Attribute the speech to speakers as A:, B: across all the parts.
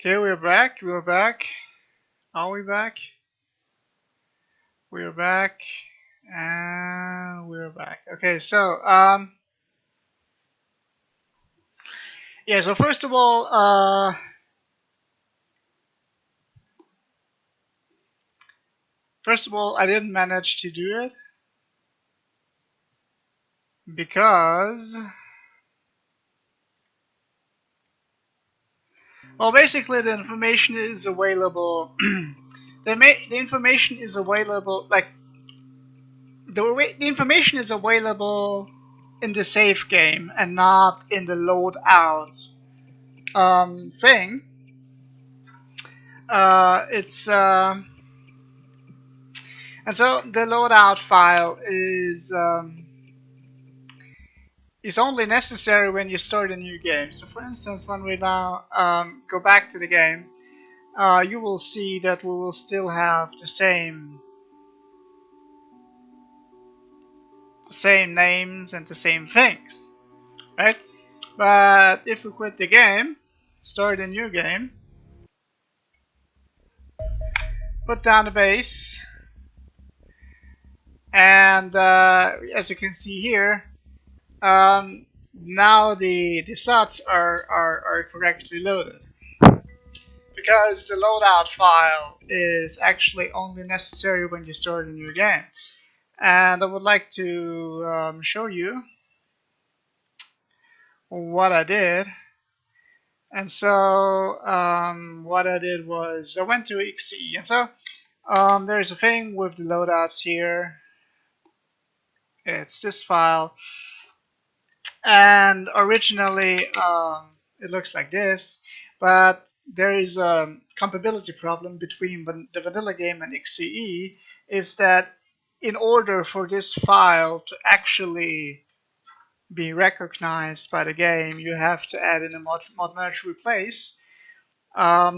A: Okay, we're back. We're back. Are we back? We're back. And we're back. Okay, so yeah. So first of all, I didn't manage to do it because, well, basically the information is available. The information is available, like the information is available in the save game and not in the loadout thing. It's and so the loadout file is only necessary when you start a new game. So for instance, when we now go back to the game, you will see that we will still have the same names and the same things, right? But if we quit the game, start a new game, put down the base, and as you can see here, now the slots are correctly loaded, because the loadout file is actually only necessary when you start a new game. And I would like to show you what I did. And so what I did was I went to Xe, and so there's a thing with the loadouts here. It's this file, and originally it looks like this, but there is a compatibility problem between the vanilla game and Xe. Is that in order for this file to actually be recognized by the game, you have to add in a mod merge replace.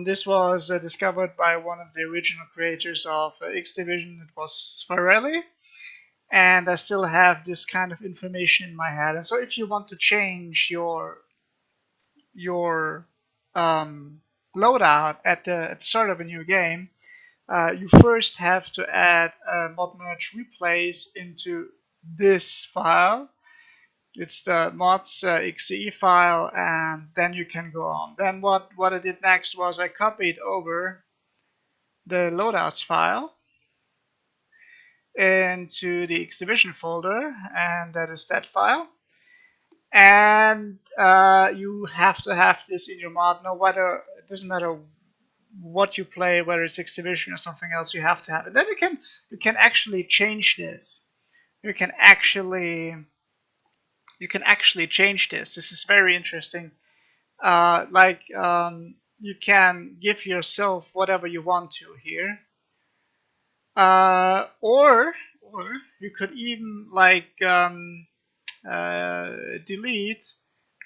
A: This was discovered by one of the original creators of X Division. It was Farelli, and I still have this kind of information in my head. And so, if you want to change your loadout at the start of a new game, you first have to add a mod merge replace into this file. It's the mods .exe file, and then you can go on. Then what I did next was I copied over the loadouts file into the exhibition folder, and that is that file. And you have to have this in your mod. No matter, it doesn't matter what you play, whether it's exhibition or something else, you have to have it. Then you can actually change this. You can actually change this. This is very interesting. You can give yourself whatever you want to here, or you could even delete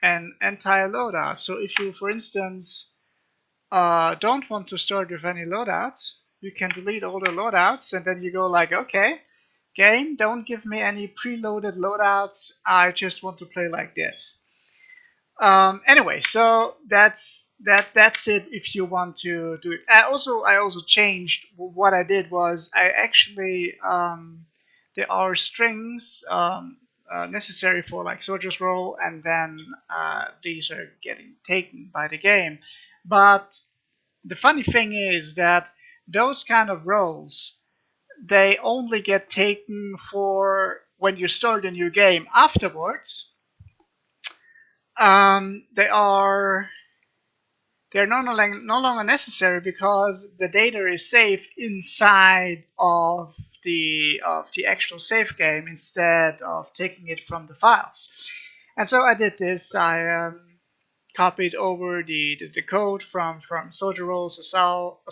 A: an entire loadout. So if you, for instance, don't want to start with any loadouts, you can delete all the loadouts, and then you go like, okay, game, don't give me any preloaded loadouts. I just want to play like this. Anyway, so that's it. If you want to do it, I also changed. What I did was I actually there are strings necessary for like soldier's role, and then these are getting taken by the game. But the funny thing is that those kind of roles, they only get taken for when you start a new game. Afterwards, they're no longer necessary, because the data is saved inside of the actual save game instead of taking it from the files. And so I did this. I copied over the code from soldier roles, assault,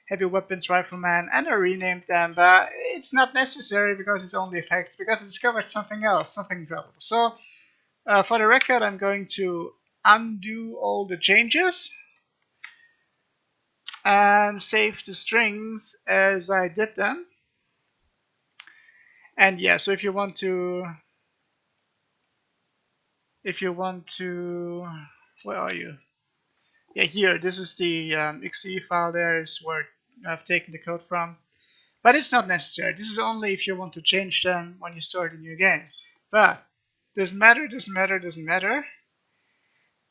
A: heavy weapons, rifleman, and I renamed them. But it's not necessary because it's only effects, because I discovered something else, something valuable. So for the record, I'm going to undo all the changes and save the strings as I did them. And yeah, so if you want to, where are you? Yeah, here, this is the .exe file. There is where I've taken the code from. But it's not necessary. This is only if you want to change them when you start a new game. But doesn't matter, doesn't matter, doesn't matter.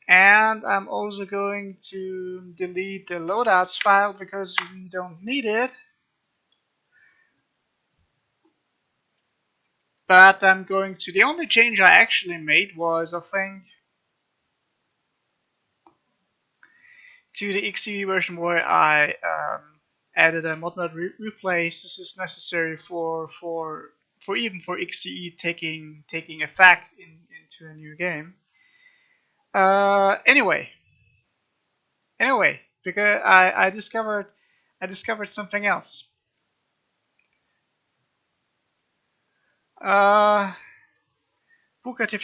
A: And I'm also going to delete the loadouts file because we don't need it. But I'm going to, the only change I actually made was, I think, to the XE version where I added a mod replace. This is necessary for even for XE taking effect into a new game. Anyway, because I discovered something else. Bukativa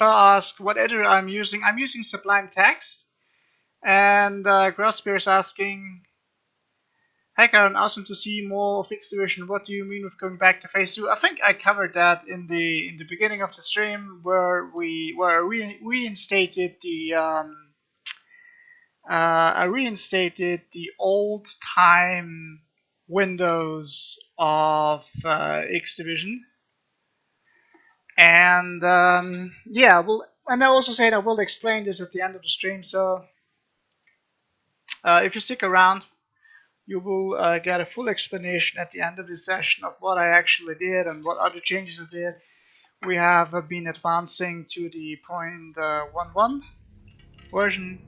A: asked what editor I'm using. I'm using Sublime Text, and Grassbeer is asking, "Hi Karen, awesome to see more of Xdivision. What do you mean with going back to phase 2?" I think I covered that in the beginning of the stream where I reinstated the old time windows of Xdivision. And yeah, well, and I also said I will explain this at the end of the stream. So if you stick around, you will get a full explanation at the end of this session of what I actually did and what other changes I did. We have been advancing to the 0.11 version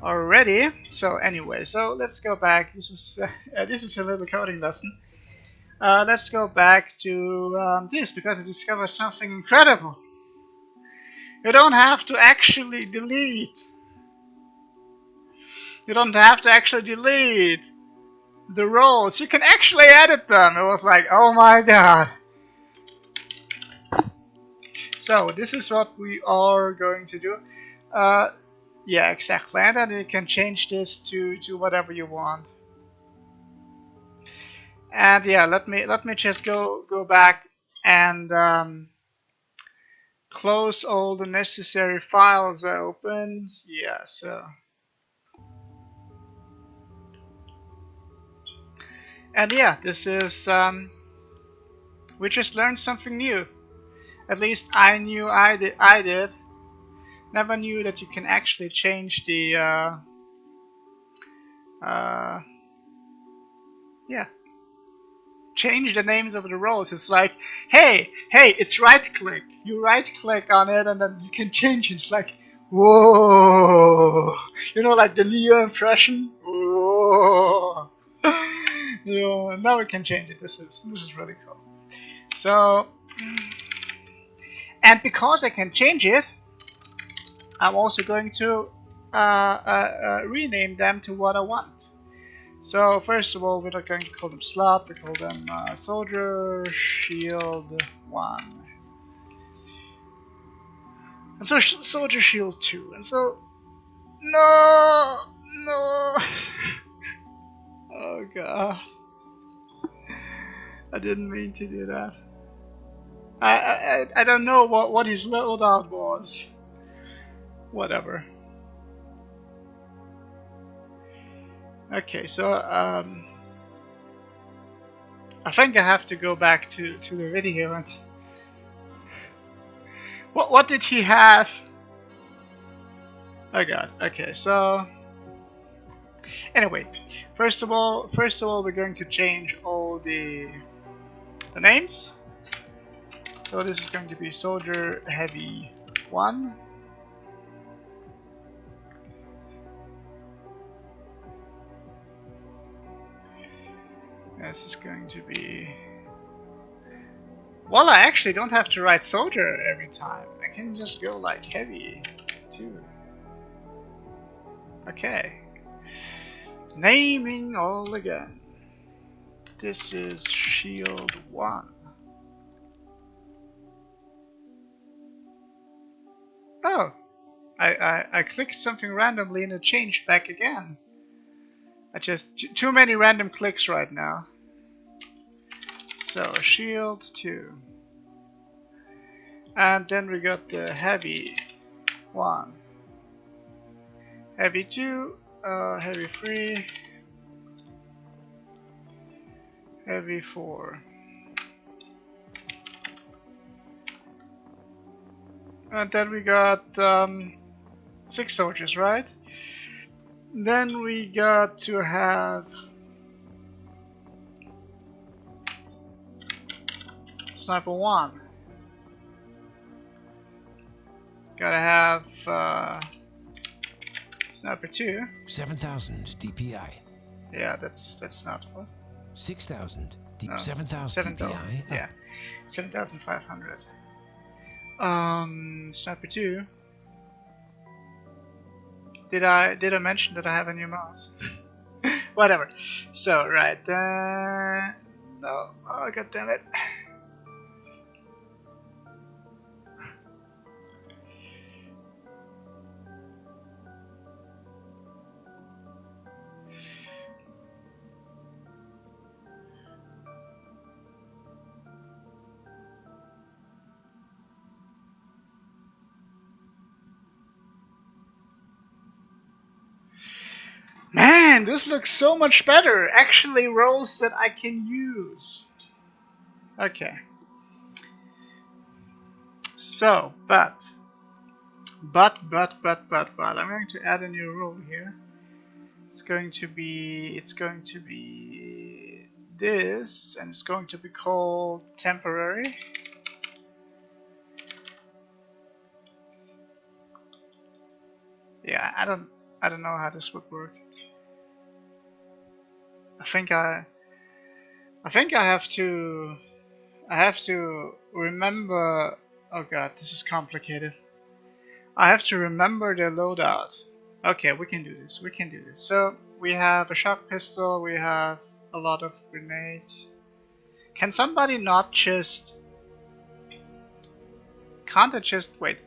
A: already. So anyway, so let's go back. This is a little coding lesson. Let's go back to this because I discovered something incredible. You don't have to actually delete. You don't have to actually delete the roles. You can actually edit them. It was like, oh my god. So this is what we are going to do. Yeah, exactly. And then you can change this to whatever you want. And yeah, let me just go back and close all the necessary files I opened. Yeah, so. And yeah, this is, we just learned something new. At least I knew I did. Never knew that you can actually change the, yeah, change the names of the roles. It's like, hey, it's right click. You right click on it and then you can change it. It's like, whoa. You know, like the Neo impression. Whoa. Yeah, now we can change it. This is really cool. So, and because I can change it, I'm also going to rename them to what I want. So first of all, we're not going to call them slot, we call them soldier shield 1. And so soldier shield 2. And so, no. Oh god. I didn't mean to do that. I don't know what his loadout was. Whatever. Okay, so I think I have to go back to the video and what did he have? Oh god. Okay, so anyway, first of all we're going to change all the names. So this is going to be soldier heavy 1. This is going to be, well, I actually don't have to write soldier every time. I can just go like heavy 2. Okay. Naming all again. This is shield 1. Oh, I clicked something randomly and it changed back again. I just too many random clicks right now. So shield 2. And then we got the heavy 1. Heavy 2, heavy 3, heavy 4. And then we got 6 soldiers, right? Then we got to have Sniper 1. Gotta have Sniper 2.
B: 7,000 DPI.
A: Yeah, that's not what?
B: 6,000.
A: No.
B: 7,000 DPI.
A: Yeah. 7,500. Sniper 2. Did I mention that I have a new mouse? Whatever. So right no. Oh, god damn it. Man, this looks so much better. Actually, roles that I can use. Okay. So, but I'm going to add a new rule here. It's going to be this, and it's going to be called temporary. Yeah, I don't know how this would work. I think I have to remember. Oh god, this is complicated. I have to remember the loadout. Okay, we can do this. So we have a shock pistol. We have a lot of grenades. Can somebody not just? Can't I just wait?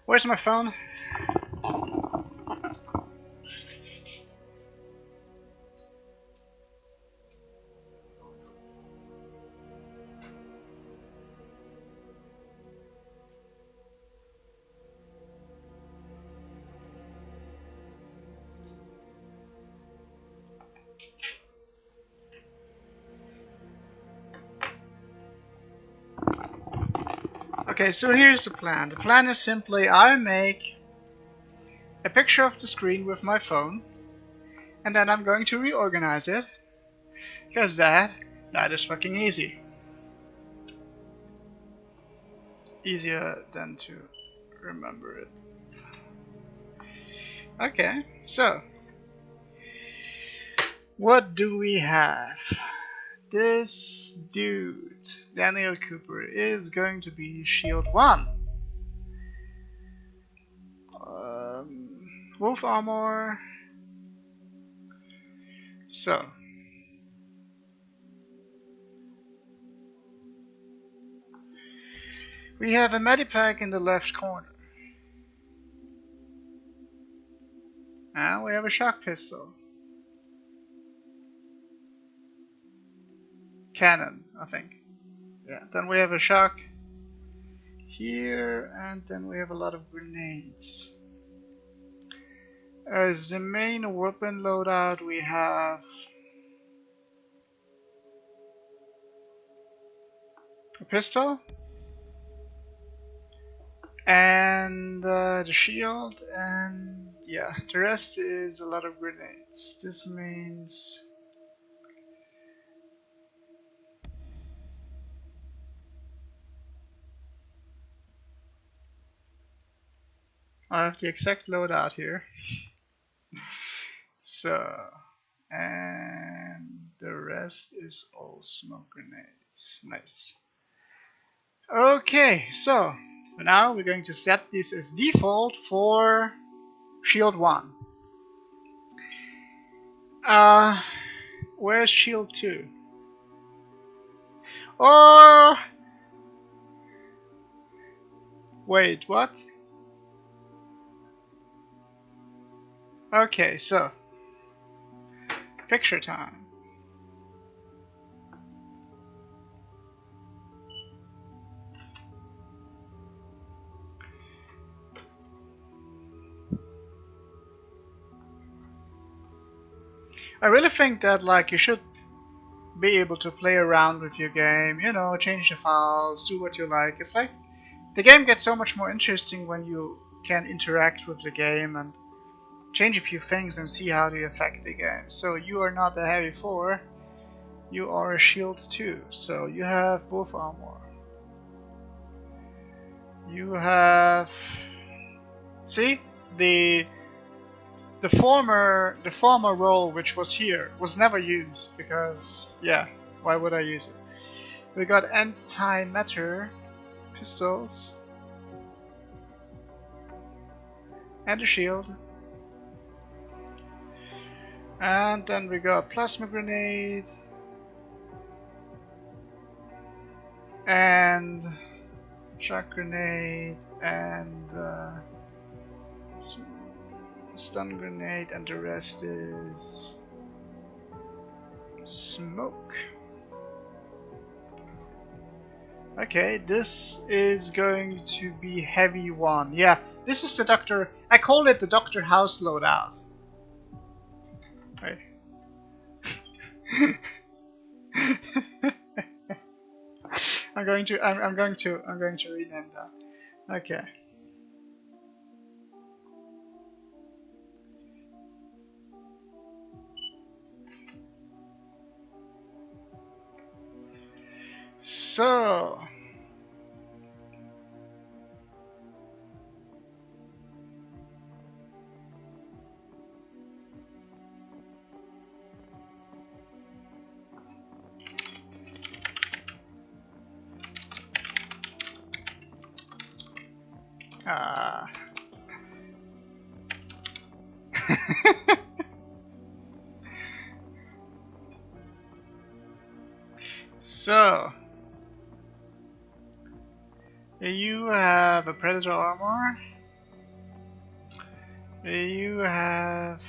A: Where's my phone? Okay, so here's the plan. The plan is simply I make a picture of the screen with my phone, and then I'm going to reorganize it, because that is fucking easy. Easier than to remember it. Okay, so what do we have? This dude, Daniel Cooper, is going to be Shield 1. Wolf armor. So. We have a medipack in the left corner. And we have a shock pistol. Cannon, I think. Yeah, then we have a shock here, and then we have a lot of grenades. As the main weapon loadout, we have a pistol and the shield, and yeah, the rest is a lot of grenades. This means I have the exact loadout here. So, and the rest is all smoke grenades. Nice. Okay, so now we're going to set this as default for Shield 1. Where's Shield 2? Oh! Wait, what? Okay, so picture time. I really think that like you should be able to play around with your game, you know, change the files, do what you like. It's like the game gets so much more interesting when you can interact with the game and change a few things and see how they affect the game. So you are not a heavy 4, you are a shield 2, so you have both armor. You have... See? The former role which was here was never used because, yeah, why would I use it? We got anti-matter pistols and a shield. And then we got plasma grenade and shock grenade and stun grenade, and the rest is smoke. Okay, this is going to be heavy 1. Yeah, this is the Doctor... I call it the Dr. House loadout. Right. I'm going to rename that. Okay. So so you have a Predator armor. You have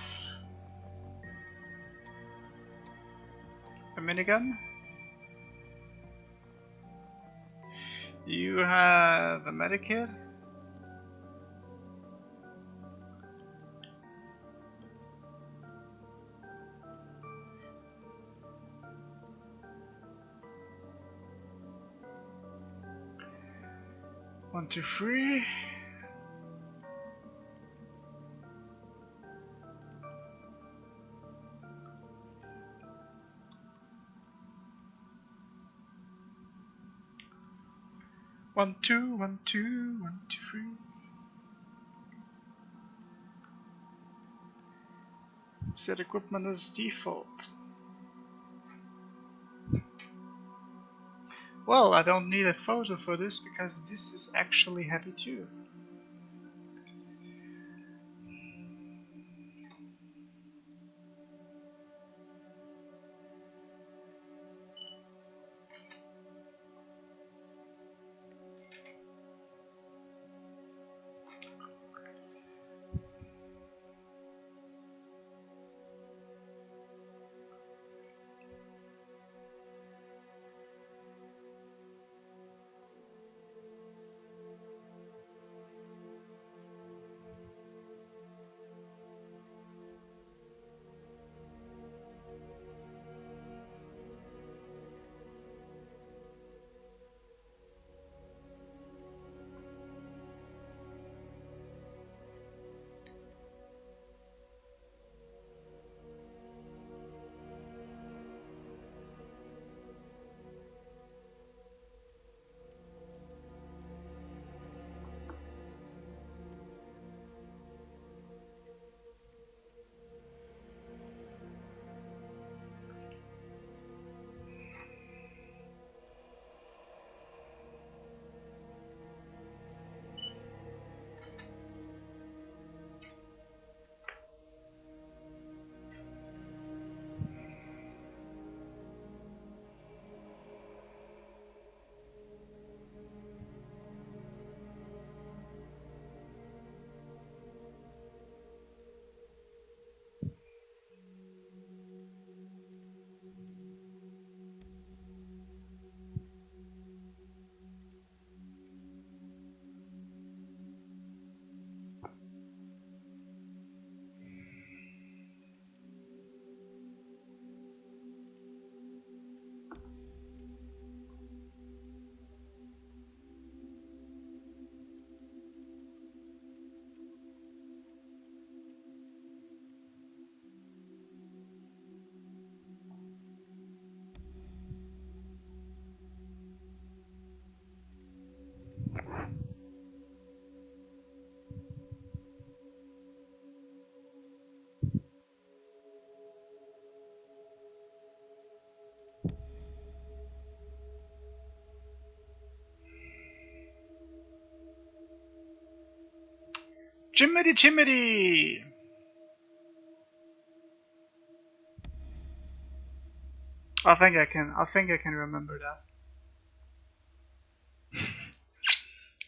A: a minigun. You have a medikit. One, two, three. One, two, one, two, one, two, three. Set equipment as default. Well, I don't need a photo for this because this is actually heavy too. Jiminy Jiminy! I think I can remember that.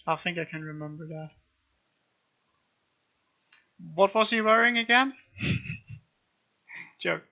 A: I think I can remember that. What was he wearing again? Joke.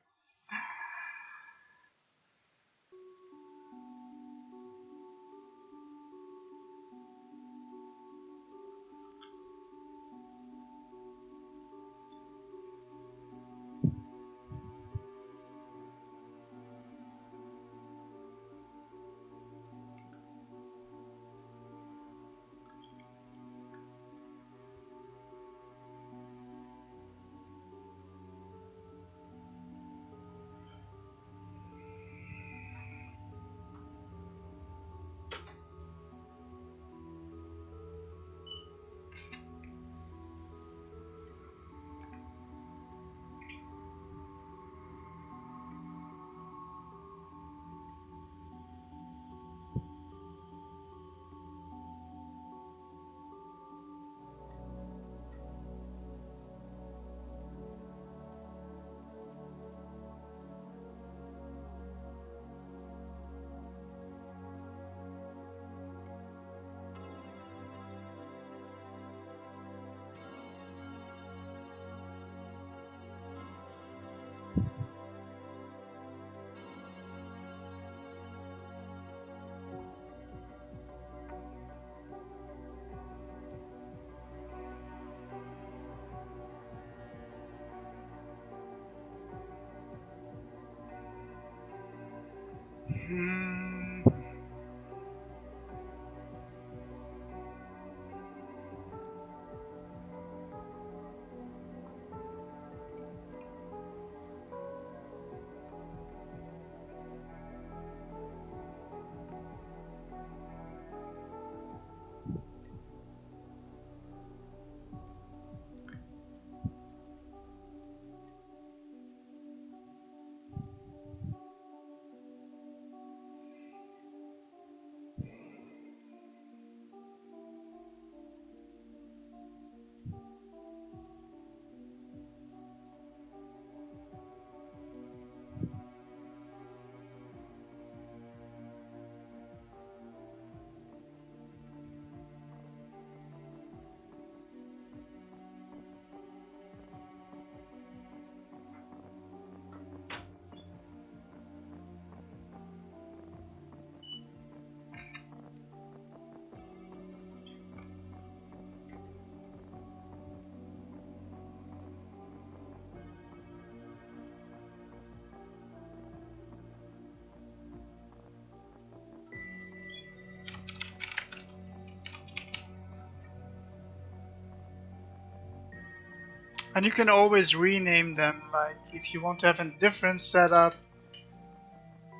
A: And you can always rename them, like if you want to have a different setup,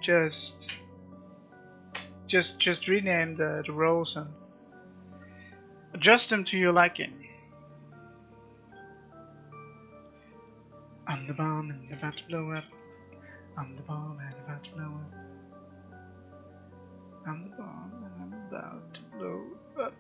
A: just rename the roles and adjust them to your liking. I'm the bomb and about to blow up. I'm the bomb and about to blow up. I'm the bomb and I'm about to blow up.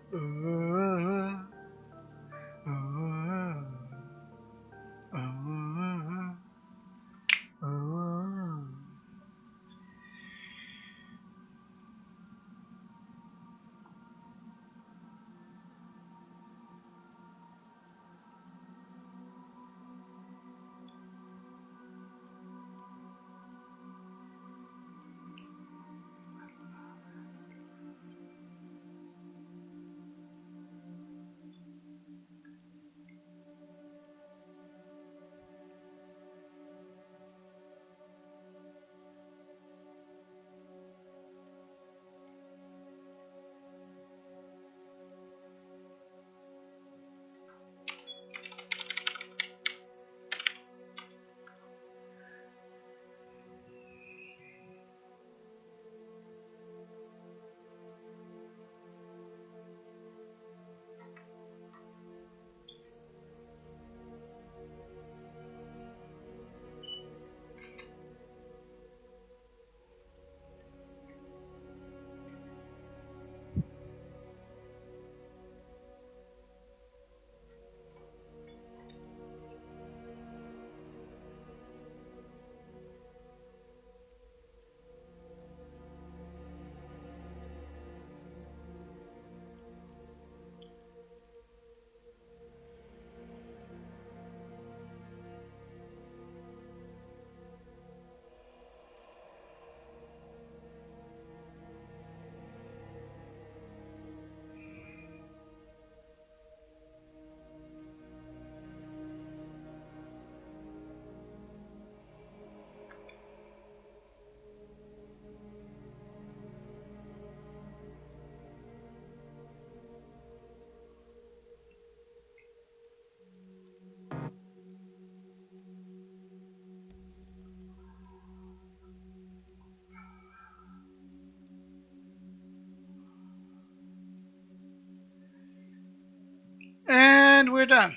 A: And we're done.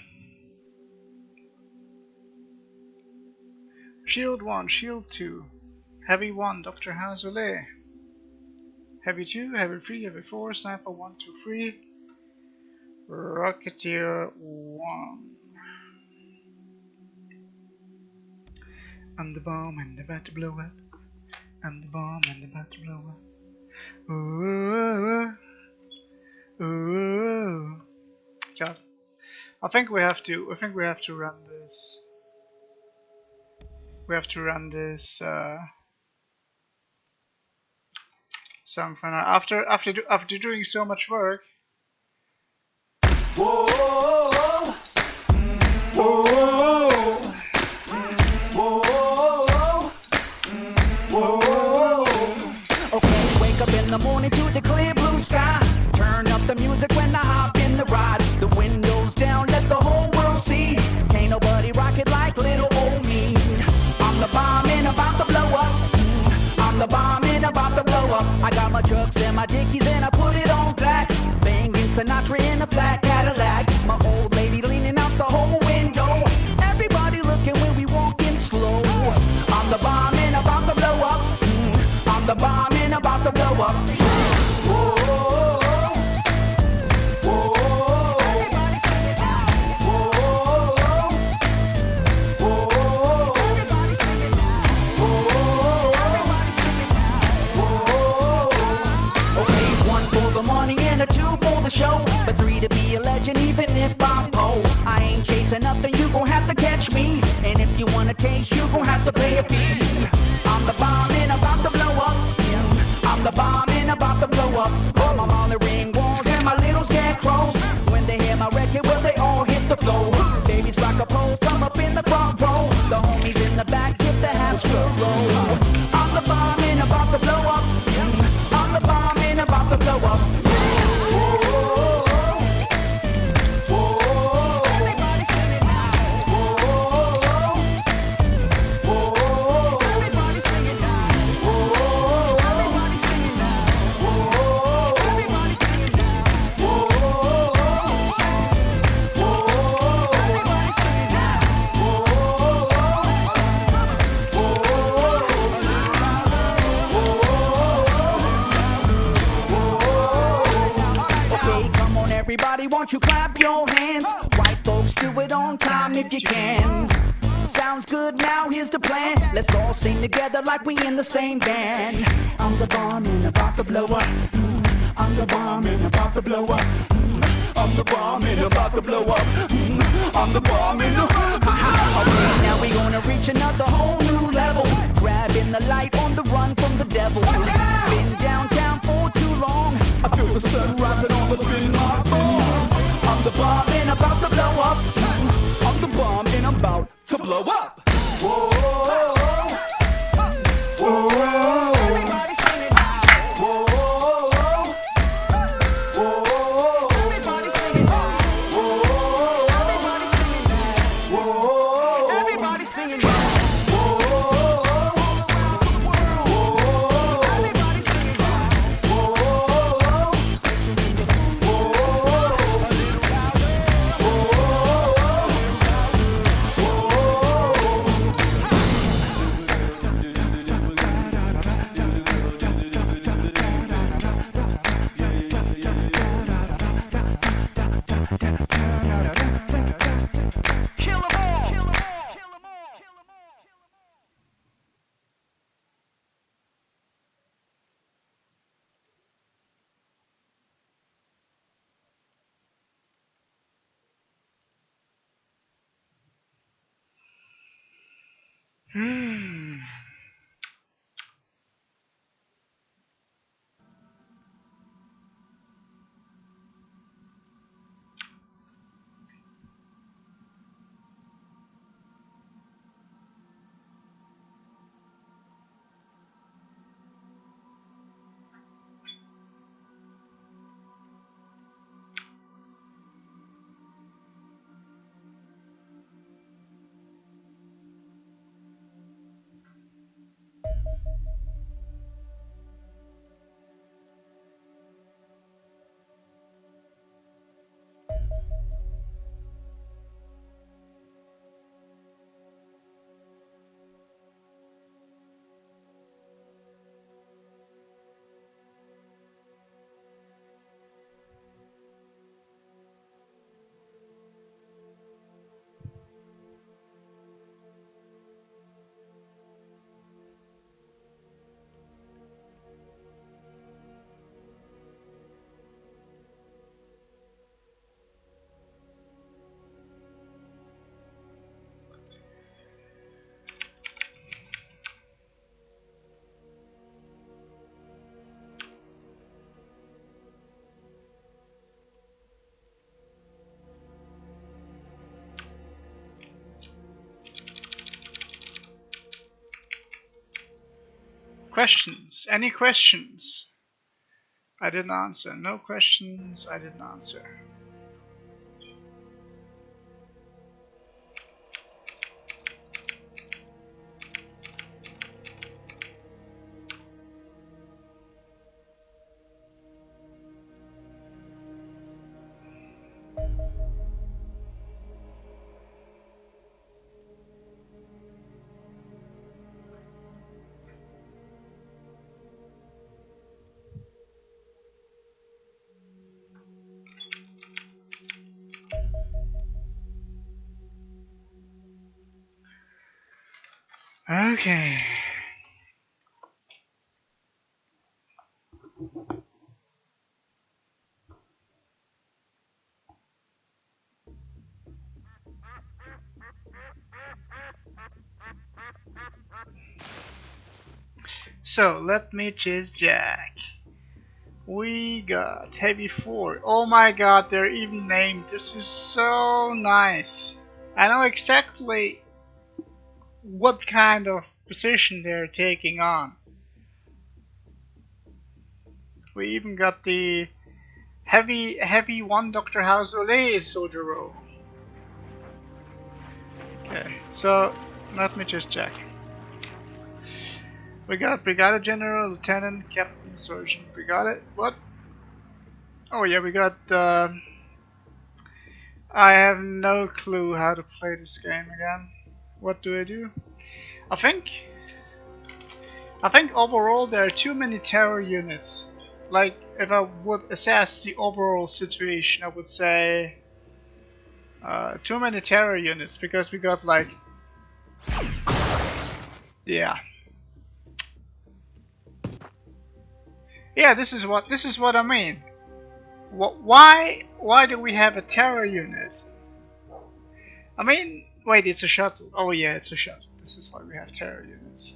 A: Shield 1, Shield 2. Heavy 1, Dr. Hazule. Heavy 2, Heavy 3, Heavy 4, Sniper 1, 2, 3. Rocketeer 1. I'm the bomb and about to blow up. I'm the bomb and about to blow up. Ooh, ooh, ooh. God. I think we have to run this. We have to run this song for now. After doing so much work.
C: Whoa, whoa, whoa, whoa, whoa, whoa. Okay, wake up in the morning to the clear blue sky. Turn up the music when I hop in the ride. The windows down, let the whole world see. Can't nobody rock it like little old me. I'm the bomb and about to blow up. I'm the bomb and about to blow up. I got my trucks and my dickies and I put it on black. Banging Sinatra in a flat Cadillac. My old lady leaning out the whole window. Everybody looking when we walking slow. I'm the bomb and about to blow up. I'm the bomb and about to blow up. Whoa. Show, but 3 to be a legend, even if I'm poor. I ain't chasing nothing, you gon' have to catch me. And if you wanna taste, you gon' have to pay a fee. I'm the bomb and about to blow up. I'm the bomb and about to blow up. I'm on the ring walls and my little scarecrows. When they hear my record, well, they all hit the floor. Babies rock a pose, come up in the front row. The homies in the back get the half roll. I'm the bomb and about to blow up. I'm the bomb and about to blow up. Everybody, won't you clap your hands? White folks, do it on time if you can. Sounds good, now here's the plan. Let's all sing together like we in the same band. I'm the bomb and about to blow up. I'm the bomb and about to blow up. I'm the bomb and about to blow up. I'm the bomb and okay, now we gonna reach another whole new level. Grabbing the light on the run from the devil. Been downtown for too long. I feel the sun rising all up in my bones. I'm the bomb and about to blow up. I'm the bomb and I'm about to blow up. Whoa, whoa, whoa. Everybody sing it. Whoa, whoa. Everybody sing it. Whoa, everybody sing it.
A: Questions? Any questions? I didn't answer. No questions, I didn't answer. Okay. So let me just jack. We got heavy 4. Oh my god, they're even named. This is so nice. I know exactly what kind of position they're taking on. We even got the heavy 1 Dr. House Olay soldier row. Okay, so let me just check. We got Brigadier General, Lieutenant, Captain, Sergeant. We got it. What? Oh yeah, we got. I have no clue how to play this game again. What do I do? I think overall there are too many terror units. Like if I would assess the overall situation, I would say too many terror units because we got like yeah. Yeah, this is what I mean. Why do we have a terror unit? I mean, wait, it's a shuttle. Oh yeah, it's a shuttle. This is why we have terror units.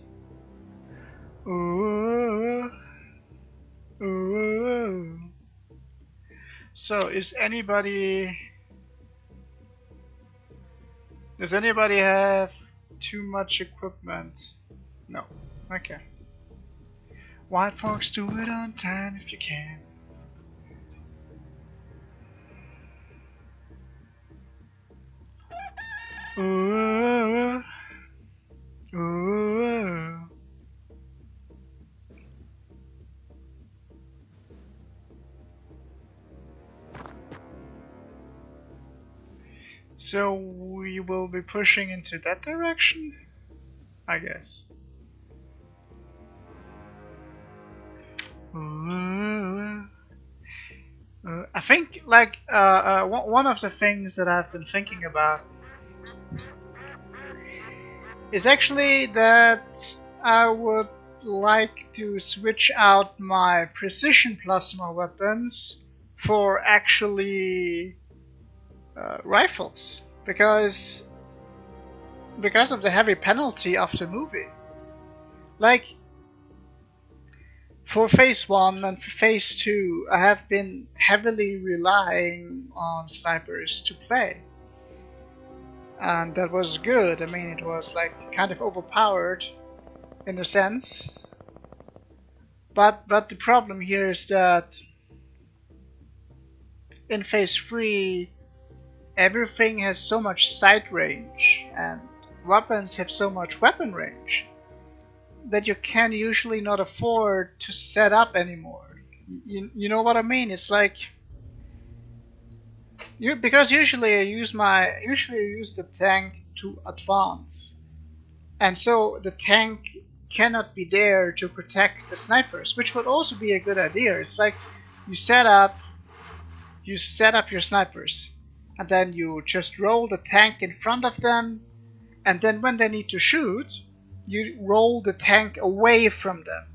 A: Ooh, ooh. So, does anybody have too much equipment? No. Okay. White folks, do it on time if you can. Ooh, ooh. So we will be pushing into that direction, I guess. I think like one of the things that I've been thinking about is actually that I would like to switch out my precision plasma weapons for actually rifles because of the heavy penalty of the movie. Like for phase 1 and phase 2, I have been heavily relying on snipers to play. And that was good. I mean, it was like kind of overpowered in a sense. But the problem here is that in phase 3, everything has so much sight range and weapons have so much weapon range that you can usually not afford to set up anymore. You know what I mean? It's like because usually I use the tank to advance, and so the tank cannot be there to protect the snipers, which would also be a good idea. It's like you set up your snipers, and then you just roll the tank in front of them, and then when they need to shoot, you roll the tank away from them,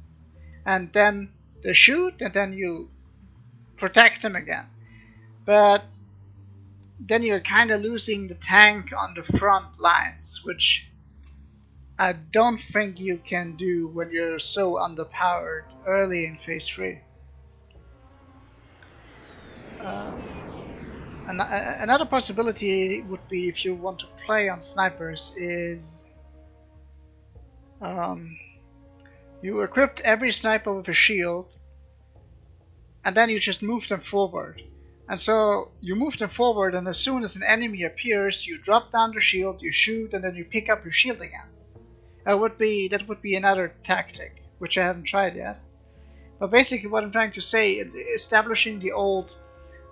A: and then they shoot, and then you protect them again. But then you're kind of losing the tank on the front lines, which I don't think you can do when you're so underpowered early in phase 3. Another possibility would be, if you want to play on snipers, is You equipped every sniper with a shield, and then you just move them forward. And so you move them forward, and as soon as an enemy appears, you drop down the shield, you shoot, and then you pick up your shield again. That would be another tactic, which I haven't tried yet. But basically, what I'm trying to say is establishing the old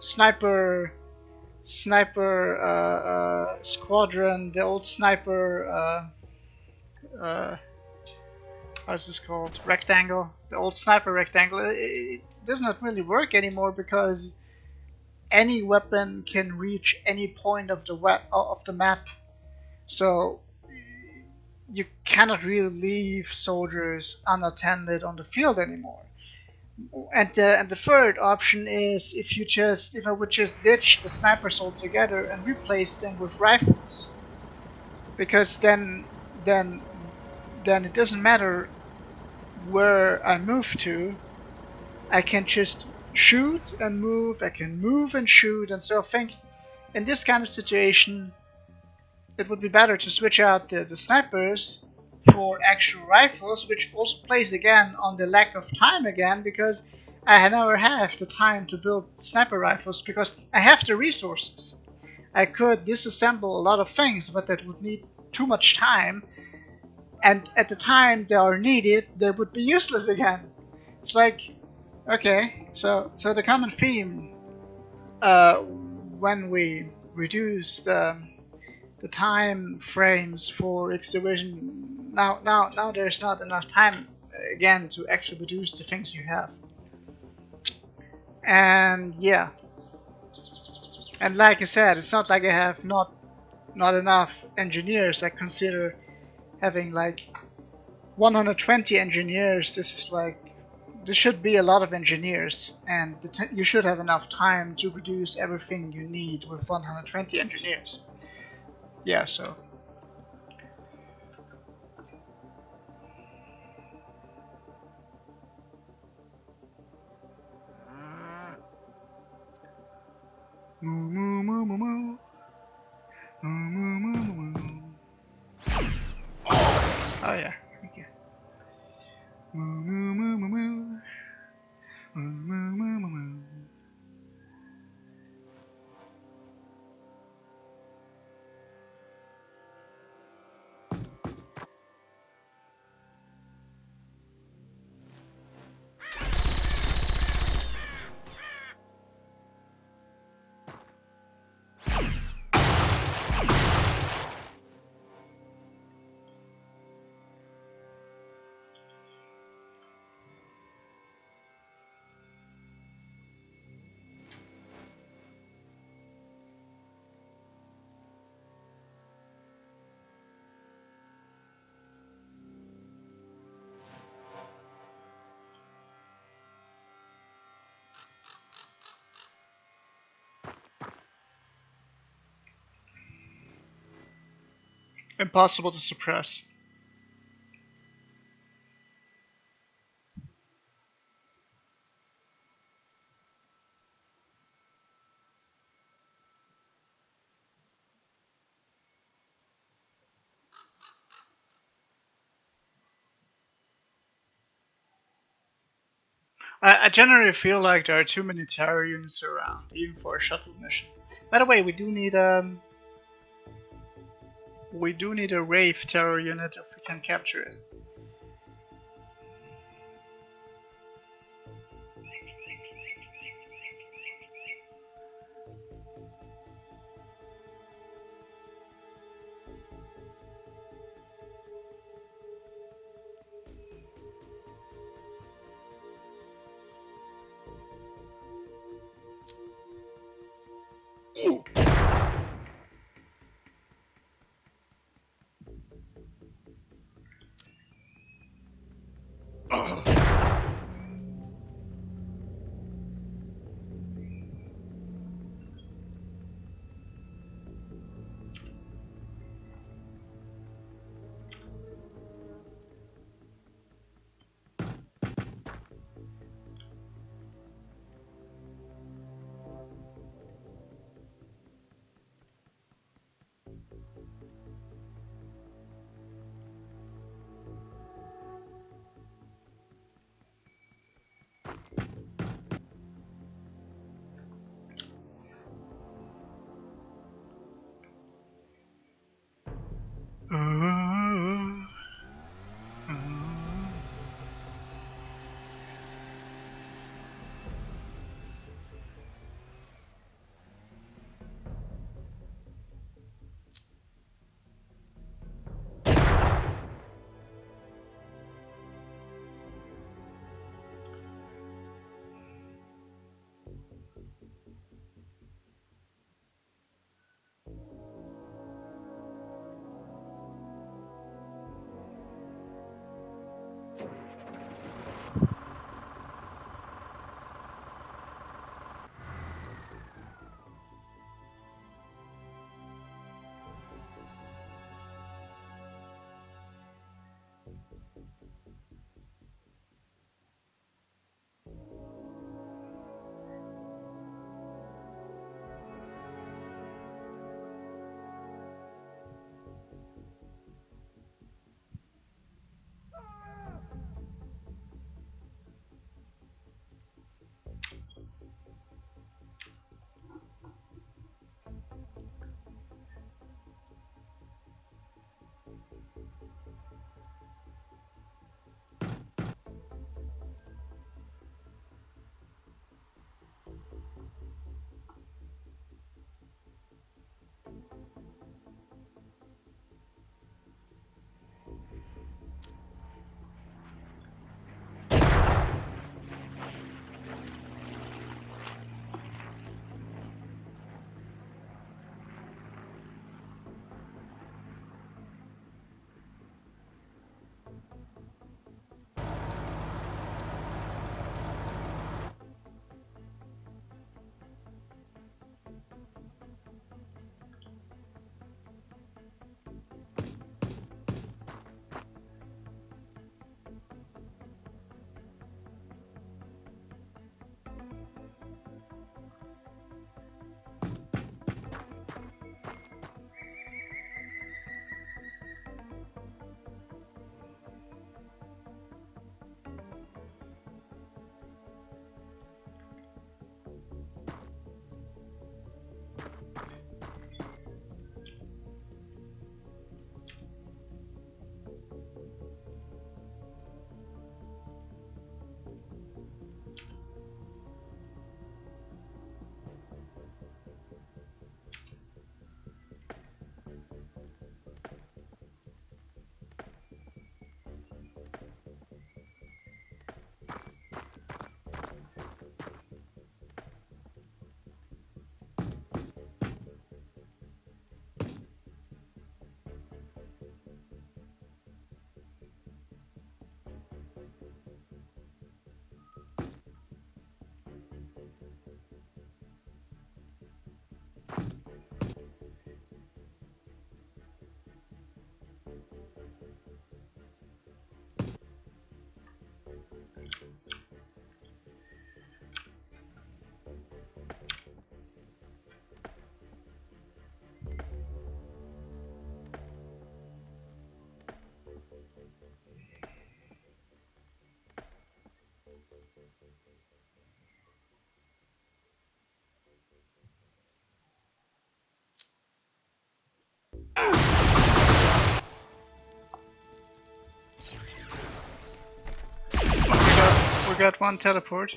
A: sniper squadron, the old sniper how's this called? Rectangle. The old sniper rectangle. It does not really work anymore because any weapon can reach any point of the map. So you cannot really leave soldiers unattended on the field anymore. And the third option is if I would just ditch the snipers altogether and replace them with rifles, because then it doesn't matter where I move to. I can just shoot and move. I can move and shoot, and so I think in this kind of situation it would be better to switch out the snipers for actual rifles, which also plays again on the lack of time again, because I never have the time to build sniper rifles because I have the resources. I could disassemble a lot of things, but that would need too much time, and at the time they are needed, they would be useless again. It's like, okay, so the common theme when we reduced the time frames for X Division, now there's not enough time again to actually produce the things you have. And yeah, and like I said, it's not like I have not enough engineers. I consider having like 120 engineers. This should be a lot of engineers, and you should have enough time to produce everything you need with 120 engineers. Yeah, so. Moo moo moo moo moo. Moo moo moo moo moo. Oh yeah, thank you. Moo moo moo moo moo. Moo moo moo moo moo. Impossible to suppress. I generally feel like there are too many terror units around, even for a shuttle mission. By the way, we do need a Wraith terror unit if we can capture it. got one teleport.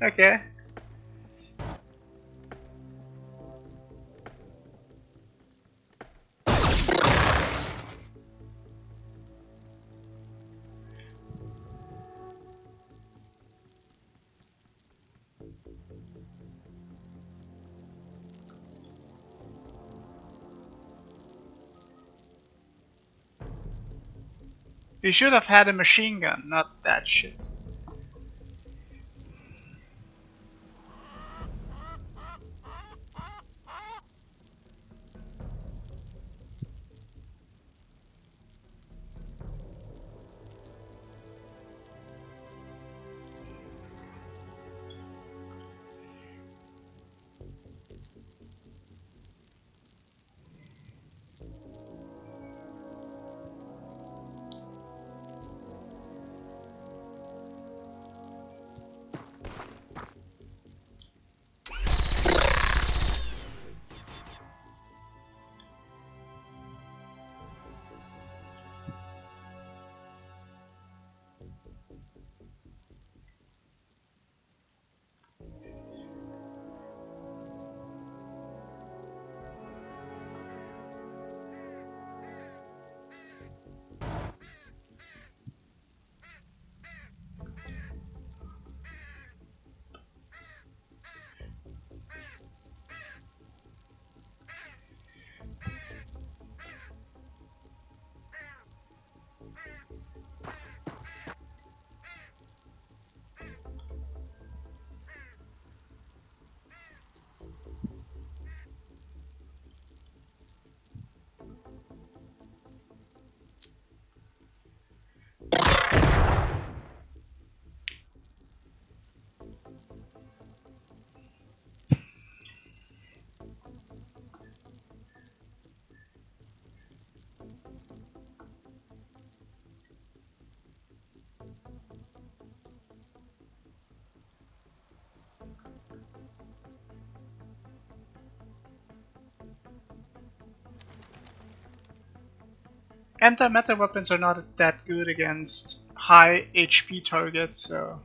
A: Okay. You should have had a machine gun, not that shit. Anti-meta weapons are not that good against high HP targets, so...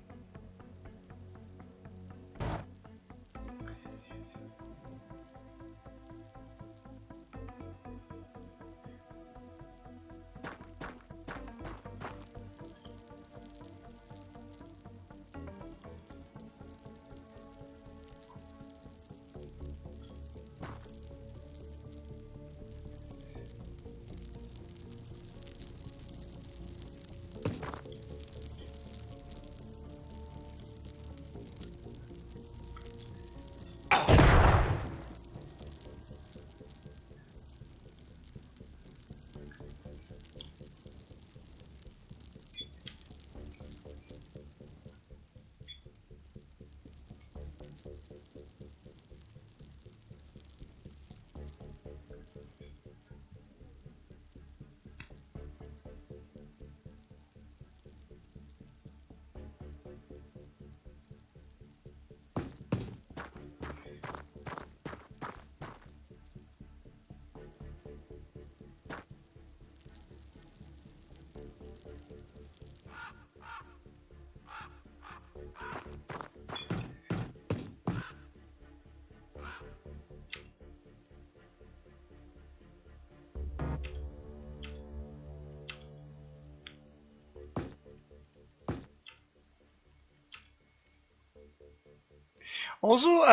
A: Also,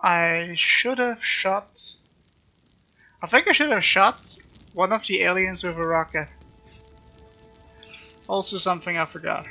A: I should have shot... I think I should have shot one of the aliens with a rocket. Also something I forgot.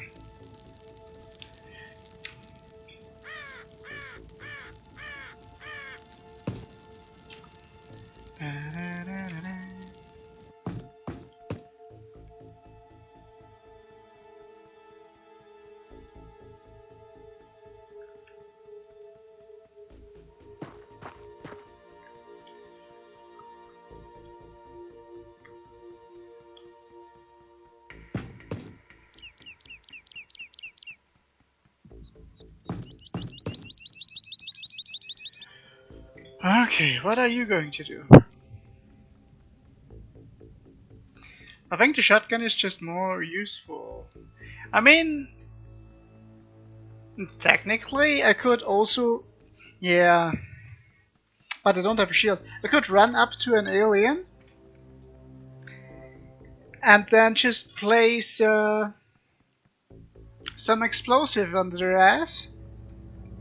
A: Okay, what are you going to do? I think the shotgun is just more useful. I mean, technically, I could also... Yeah, but I don't have a shield. I could run up to an alien and then just place some explosive under their ass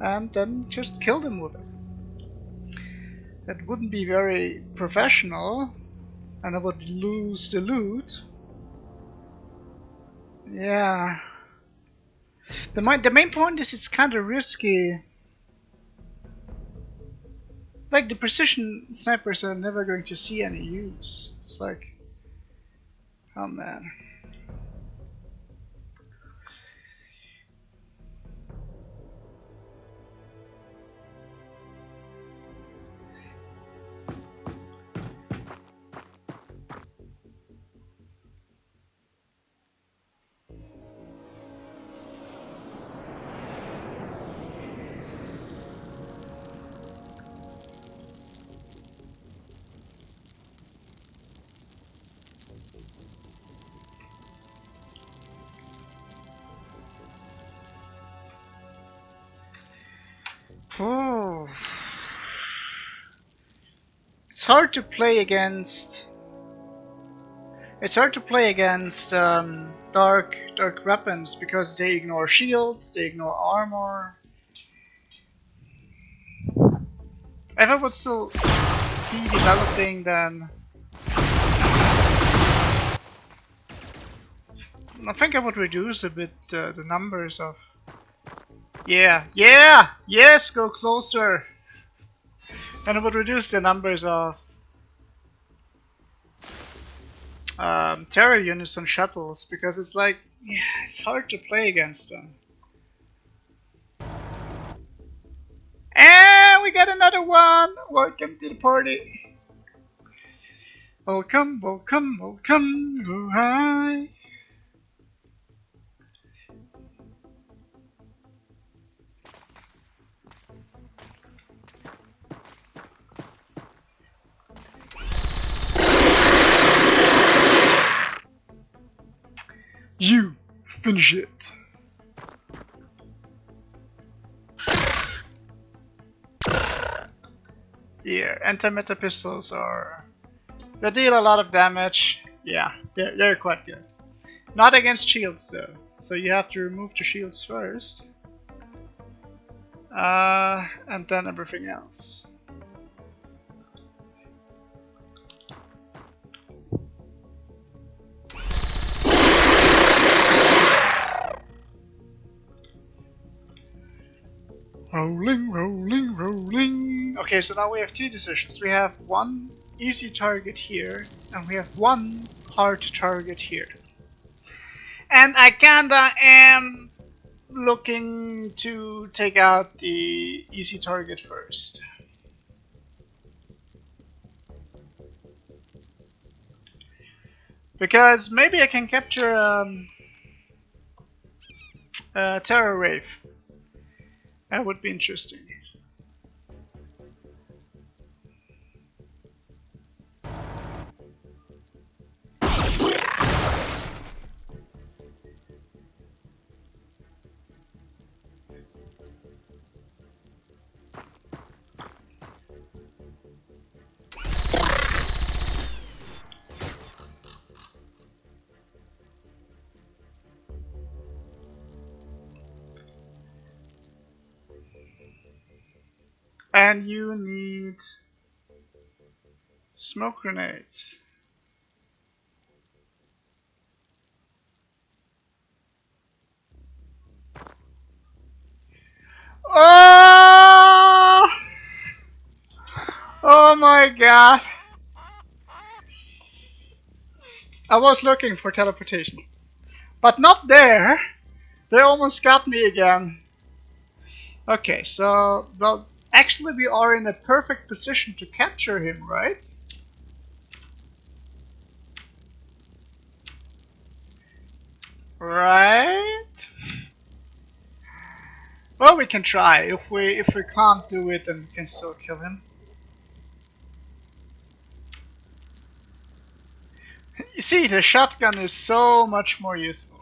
A: and then just kill them with it. That wouldn't be very professional, and I would lose the loot. Yeah. The main point is it's kind of risky. Like, the precision snipers are never going to see any use. It's like, oh man. Oh. It's hard to play against. It's hard to play against dark weapons because they ignore shields, they ignore armor. If I would still be developing, then I think I would reduce a bit the numbers of. Yeah, yes, go closer. And I would reduce the numbers of terror units on shuttles because it's like, yeah, it's hard to play against them. And we got another one. Welcome to the party. Welcome, welcome, welcome. Oh, hi. You finish it. Yeah, anti-meta pistols are. They deal a lot of damage. Yeah, they're quite good. Not against shields though, so you have to remove the shields first. And then everything else. Rolling, rolling, rolling. Okay, so now we have two decisions. We have one easy target here, and we have one hard target here. And I kinda am looking to take out the easy target first. Because maybe I can capture a terror wave. That would be interesting. And you need smoke grenades. Oh! Oh my god! I was looking for teleportation, but not there. They almost got me again. Okay, so well, actually we are in a perfect position to capture him, right? Right? Well, we can try. If we can't do it, then we can still kill him. You see, the shotgun is so much more useful.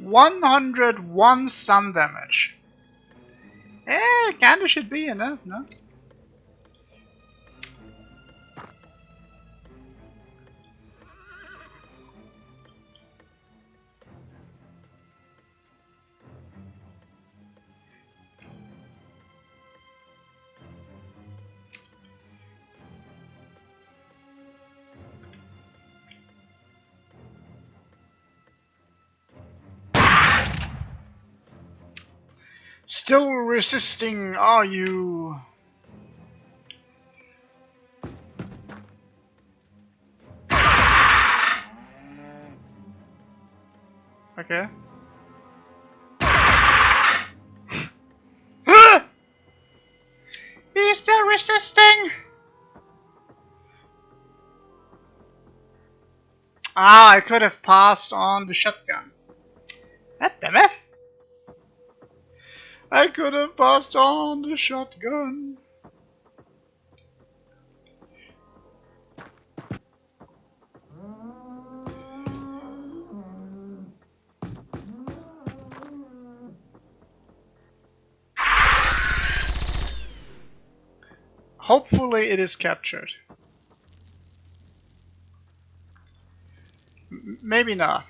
A: $101 stun damage. Kinda should be enough, no? Still resisting, are you? Okay. He's still resisting! Ah, I could have passed on the shotgun. God damn it! I could have passed on the shotgun. Hopefully it is captured. Maybe not.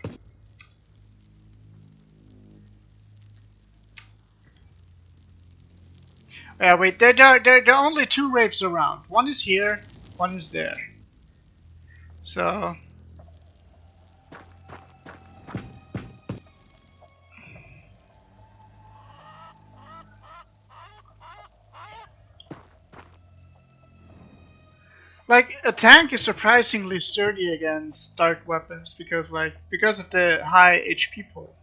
A: Yeah, wait, there are only two rapes around. One is here, one is there. So... like, a tank is surprisingly sturdy against dark weapons because of the high HP pool.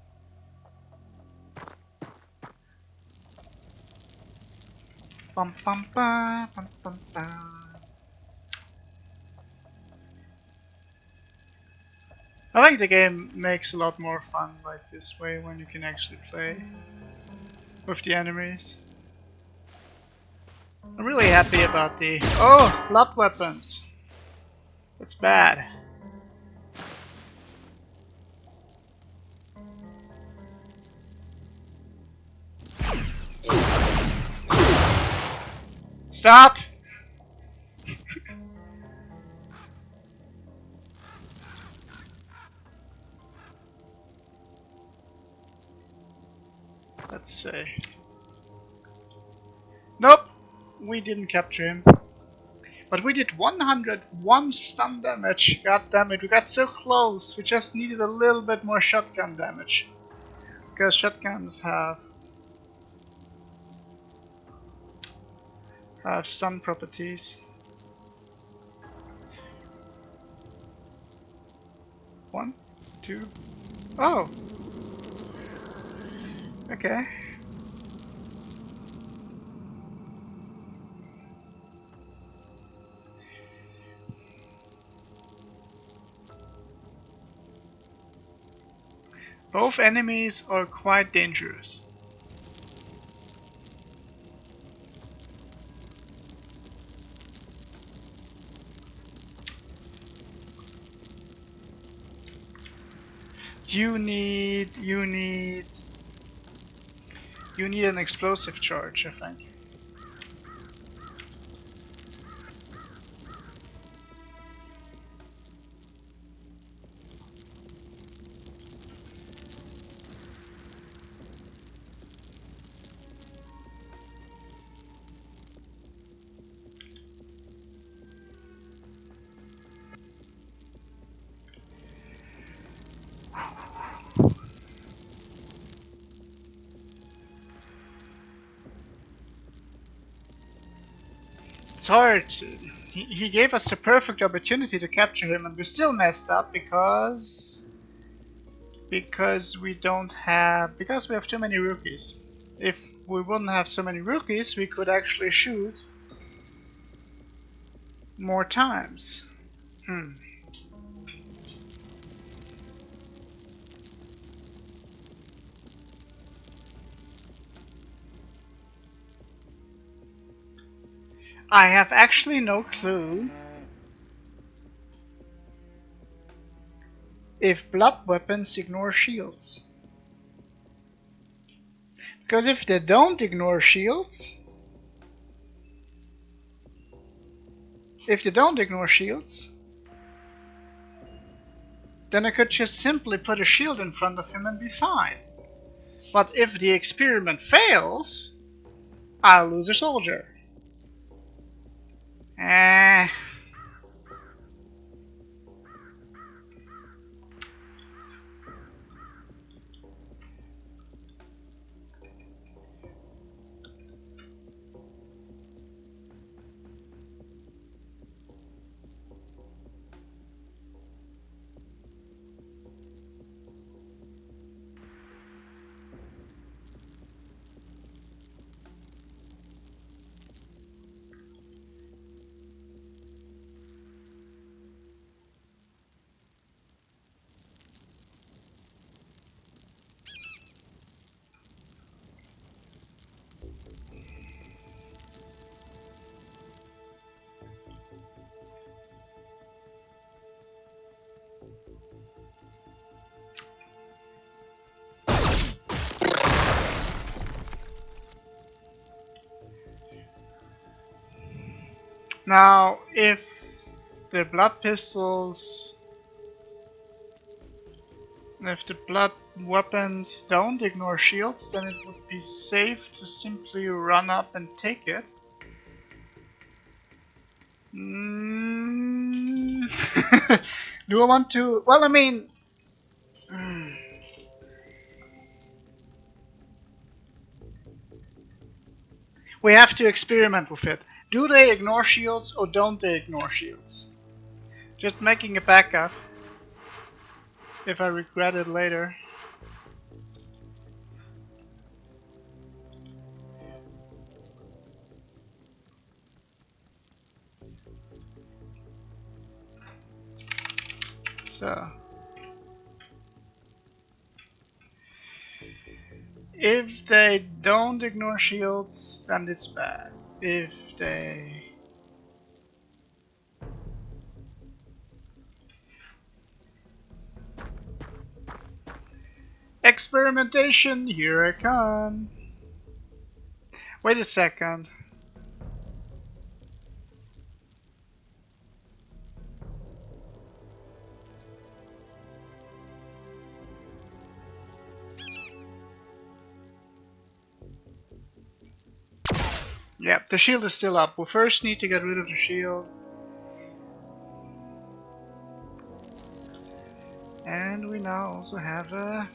A: Bum bum ba bum bum ba. I think the game makes a lot more fun like this way when you can actually play with the enemies. I'm really happy about the... Oh! Blood weapons! That's bad. Stop! let's say. Nope, we didn't capture him. But we did 101 stun damage. God damn it, we got so close. We just needed a little bit more shotgun damage. Because shotguns have stun properties. 1, 2. Oh! Okay. Both enemies are quite dangerous. You need an explosive charge, I think. It's hard. He gave us the perfect opportunity to capture him, and we still messed up because we have too many rookies. If we wouldn't have so many rookies, we could actually shoot more times. I have actually no clue if blood weapons ignore shields. Because if they don't ignore shields, then I could just simply put a shield in front of him and be fine. But if the experiment fails, I'll lose a soldier. Now, if the blood pistols, if the blood weapons don't ignore shields, then it would be safe to simply run up and take it. Do I want to? Well, I mean, we have to experiment with it. Do they ignore shields or don't they ignore shields? Just making a backup if I regret it later. So, if they don't ignore shields, then it's bad. If they... Experimentation, here I come. Wait a second. Yeah, the shield is still up. We first need to get rid of the shield. And we now also have a...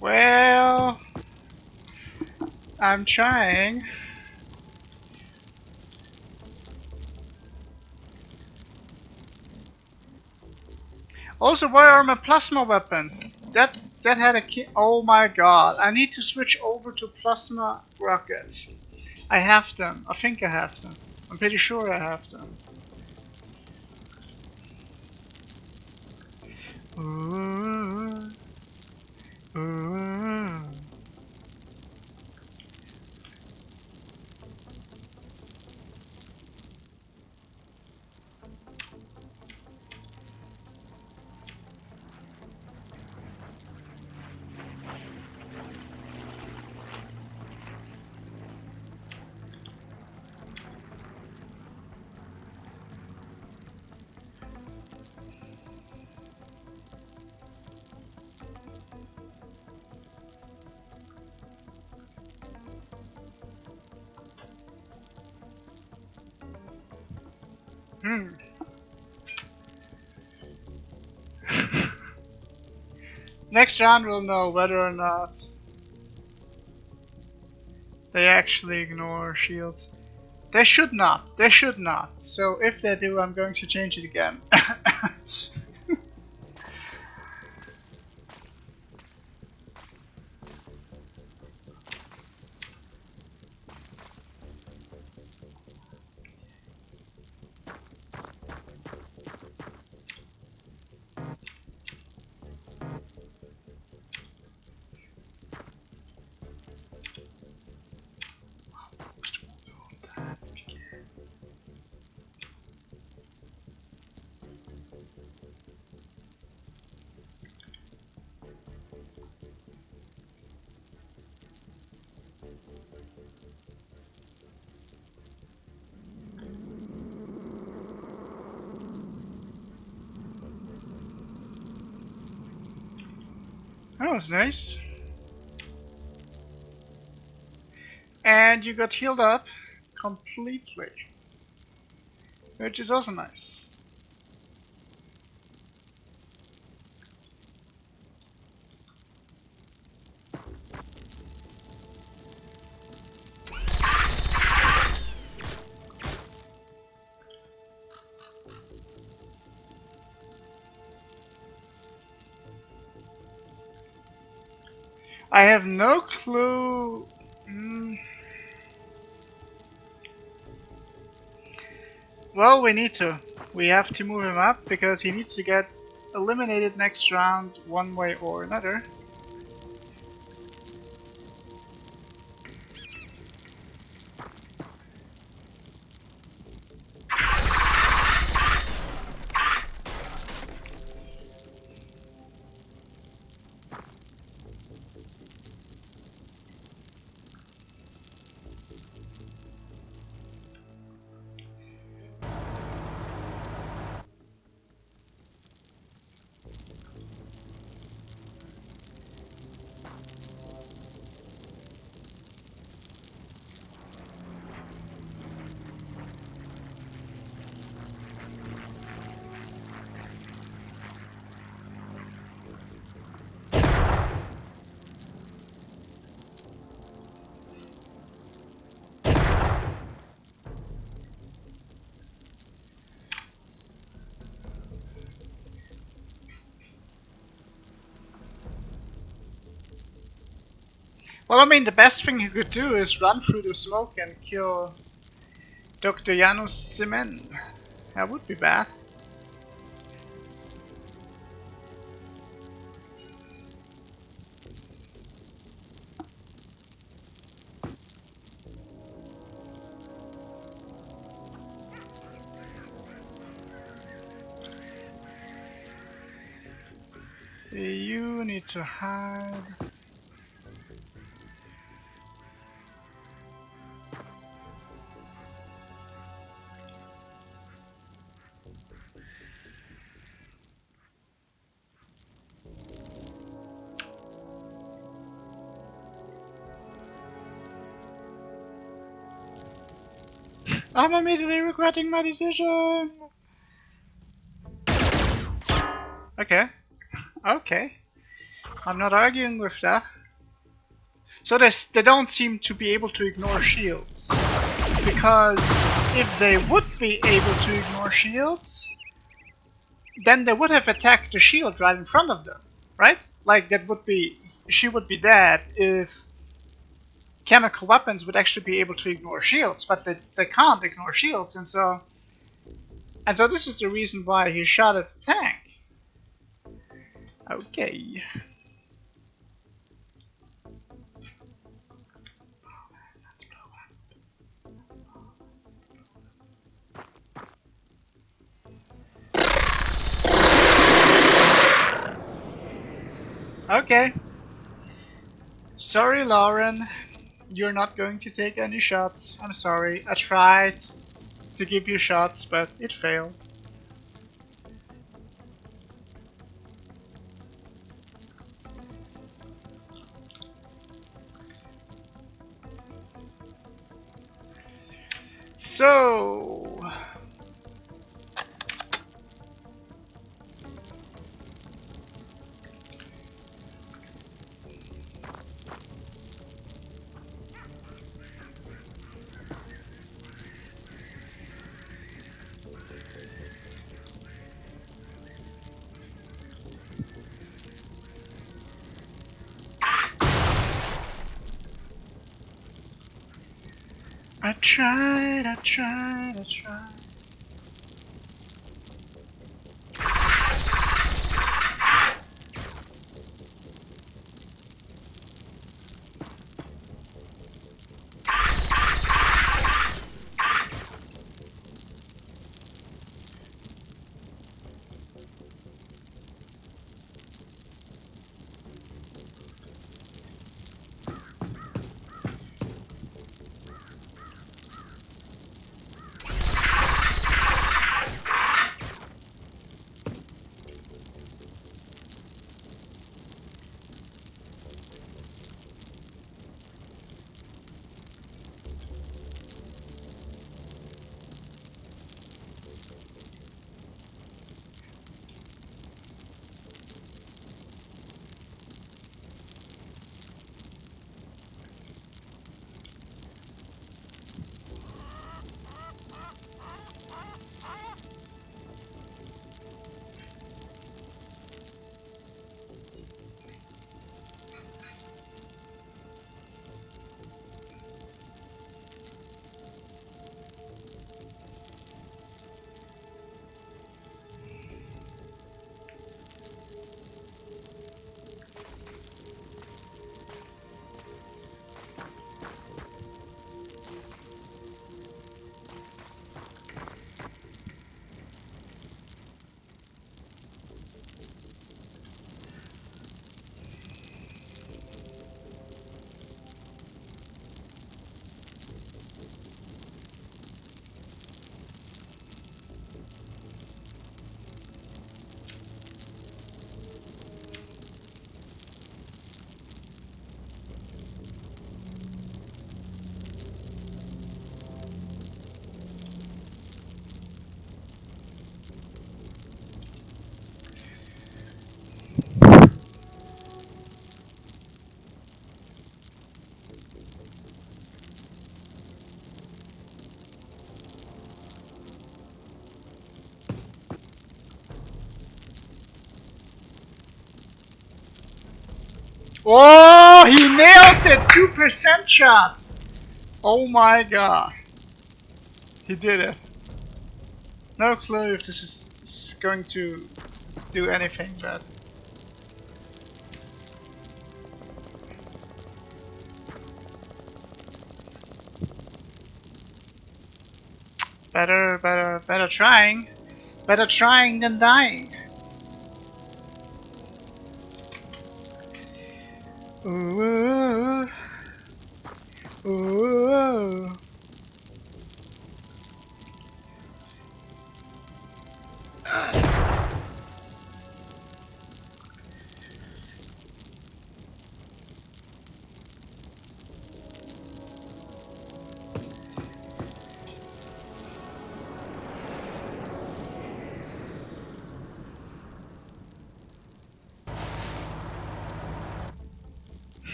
A: Well, I'm trying. Also, where are my plasma weapons? That had a key. Oh my god! I need to switch over to plasma rockets. I have them. I think I have them. I'm pretty sure I have them. Ooh, ooh. Hmm. Next round we'll know whether or not they actually ignore shields. They should not. They should not. So if they do, I'm going to change it again. That was nice. And you got healed up completely, which is also nice. I have no clue. Well, we need to. We have to move him up because he needs to get eliminated next round one way or another. Well, I mean, the best thing you could do is run through the smoke and kill Dr. Xenonauts. That would be bad. You need to hide. I'm immediately regretting my decision! Okay. Okay. I'm not arguing with that. So they don't seem to be able to ignore shields. Because if they would be able to ignore shields, then they would have attacked the shield right in front of them, right? Like that would be, she would be dead if chemical weapons would actually be able to ignore shields, but they can't ignore shields, and so this is the reason why he shot at the tank. Okay. Okay. Sorry, Lauren. You're not going to take any shots. I'm sorry. I tried to give you shots, but it failed. So... I tried. Oh, he nailed it! 2% shot! Oh my god. He did it. No clue if this is going to do anything, but... Better trying. Better trying than dying. Ooh, ooh.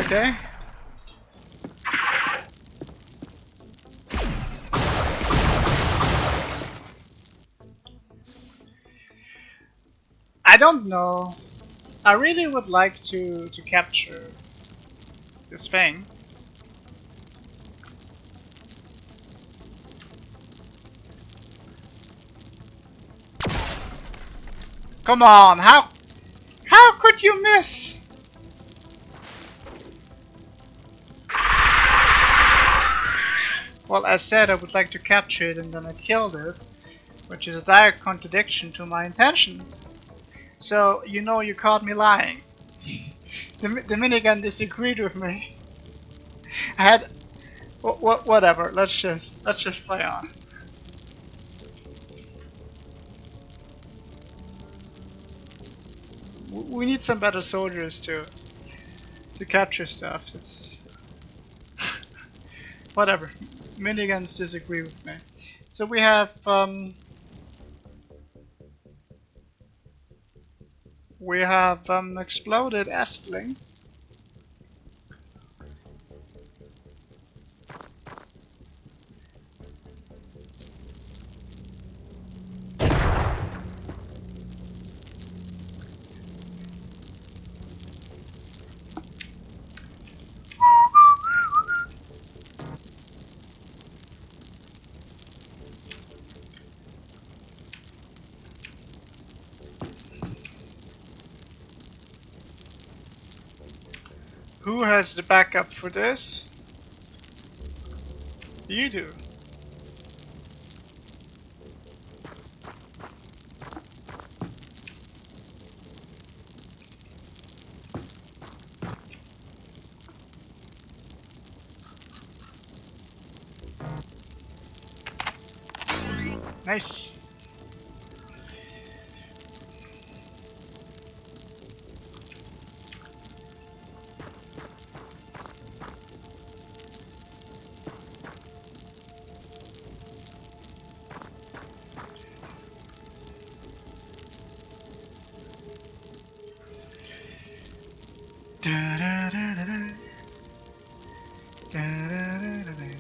A: Okay. I don't know. I really would like to capture this thing. Come on, how could you miss? Well, I said I would like to capture it and then I killed it, which is a direct contradiction to my intentions. So, you know you caught me lying. The minigun disagreed with me. I had... whatever, let's just play on. We need some better soldiers to capture stuff. It's... whatever. Miniguns disagree with me. So we have exploded Espling. Who has the backup for this? You do. Nice. Da, da, da, da, da. Da, da, da, da, da.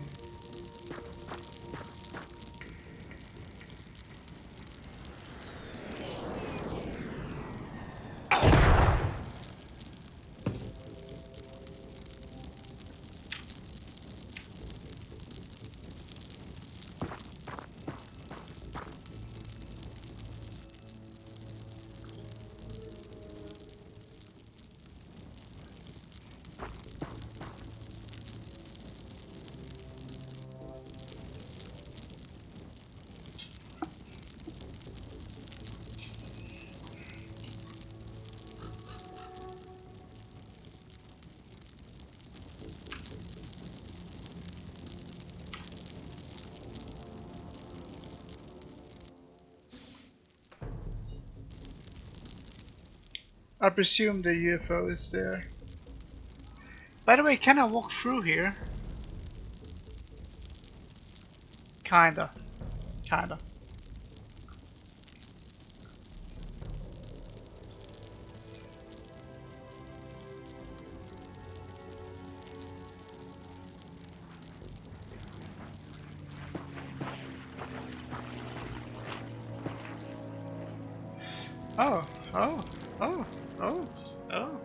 A: I presume the UFO is there. By the way, can I walk through here? Kinda. Kinda. Oh, oh, oh, oh, oh.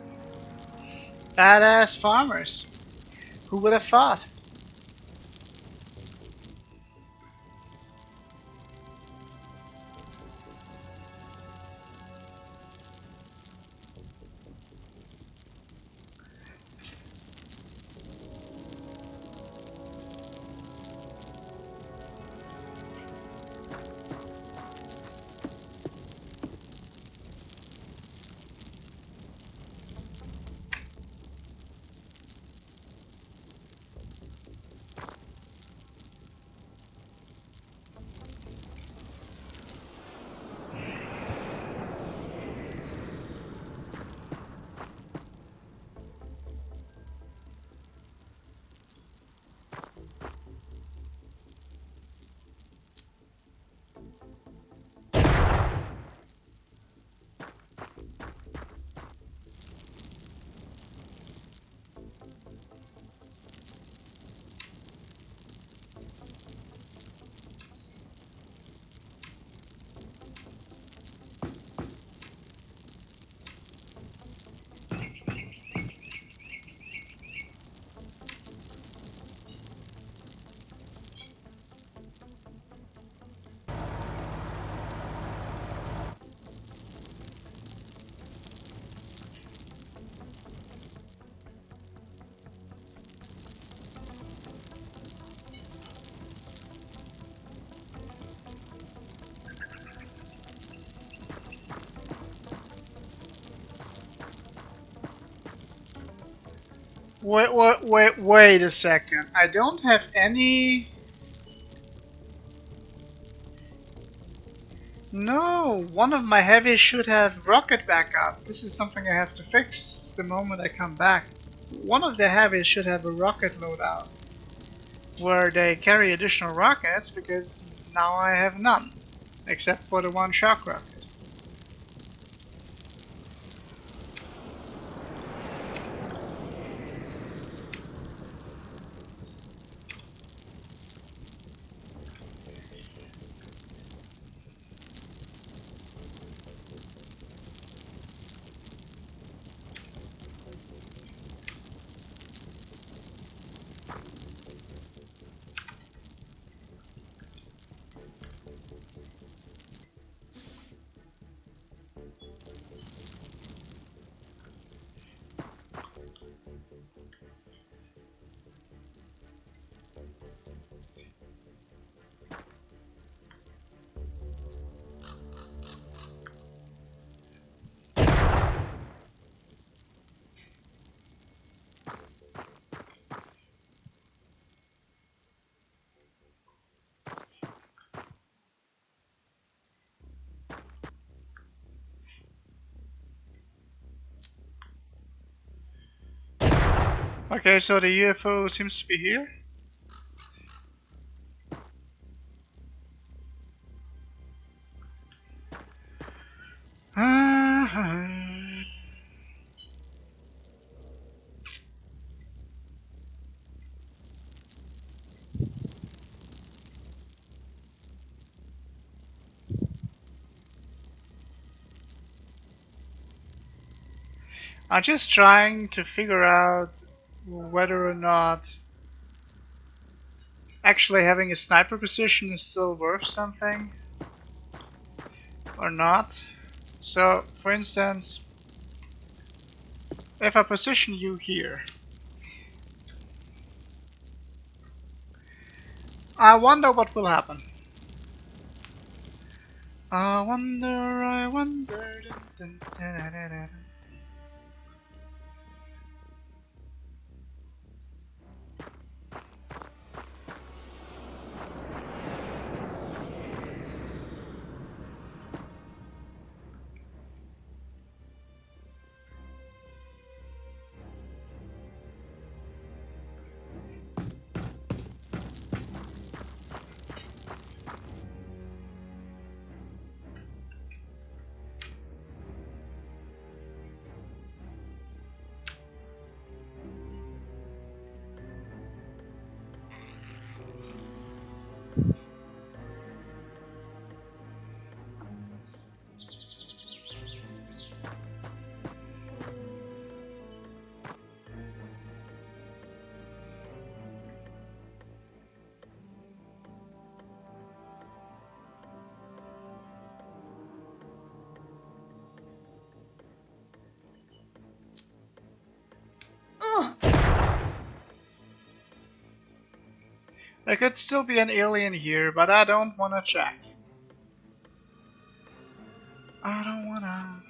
A: Badass farmers. Who would have thought? Wait a second. I don't have any... No, one of my heavies should have rocket backup. This is something I have to fix the moment I come back. One of the heavies should have a rocket loadout, where they carry additional rockets, because now I have none, except for the one shock rocket. Okay, so the UFO seems to be here. I'm just trying to figure out whether or not actually having a sniper position is still worth something or not. So, for instance, if I position you here, I wonder what will happen. I wonder, I wonder. Dun, dun, dun, dun, dun. There could still be an alien here, but I don't wanna check. I don't wanna.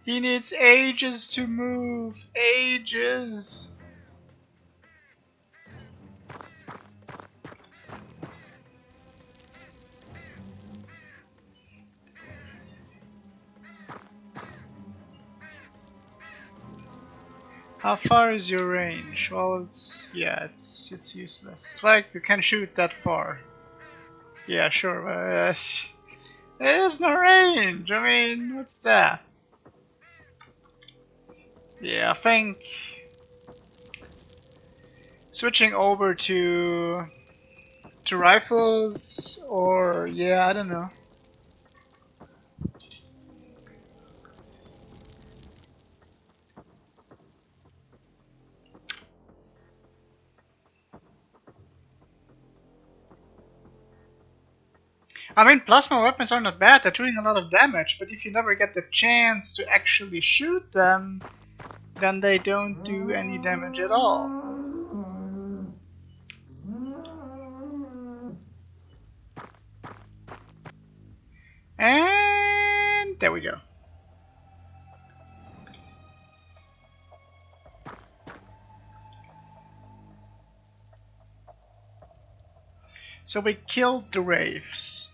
A: He needs ages to move. Ages. How far is your range? Well, it's useless. It's like you can shoot that far. Yeah, sure. There's no range. I mean, what's that? Yeah, I think switching over to rifles, or yeah, I don't know. I mean, plasma weapons are not bad, they're doing a lot of damage, but if you never get the chance to actually shoot them, then they don't do any damage at all. And there we go. So we killed the Wraiths.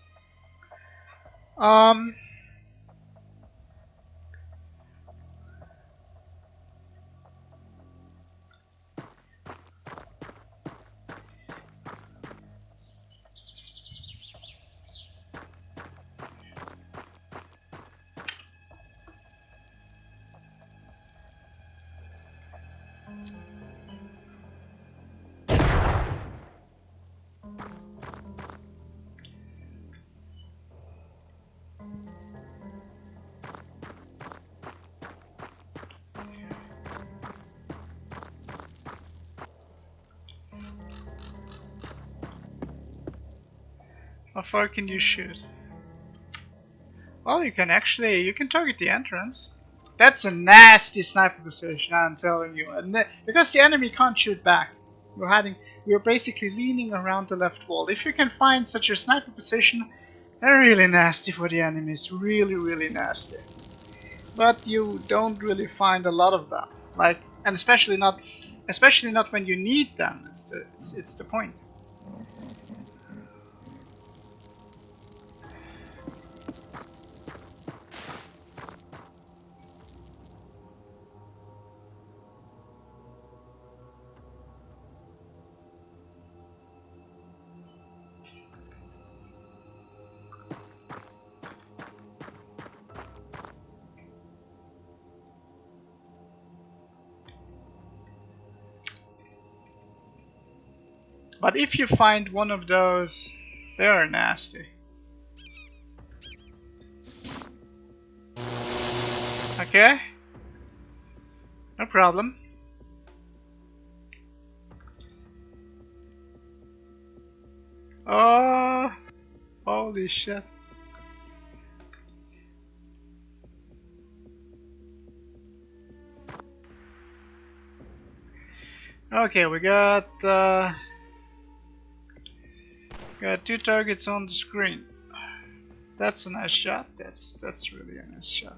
A: How far can you shoot? Well, you can target the entrance. That's a nasty sniper position, I'm telling you. And because the enemy can't shoot back. You're basically leaning around the left wall. If you can find such a sniper position, they're really nasty for the enemies. Really, really nasty. But you don't really find a lot of them. And especially not when you need them. It's the point. But if you find one of those, they are nasty. Okay? No problem. Oh, holy shit. Okay, we got 2 targets on the screen. That's a nice shot. That's really a nice shot.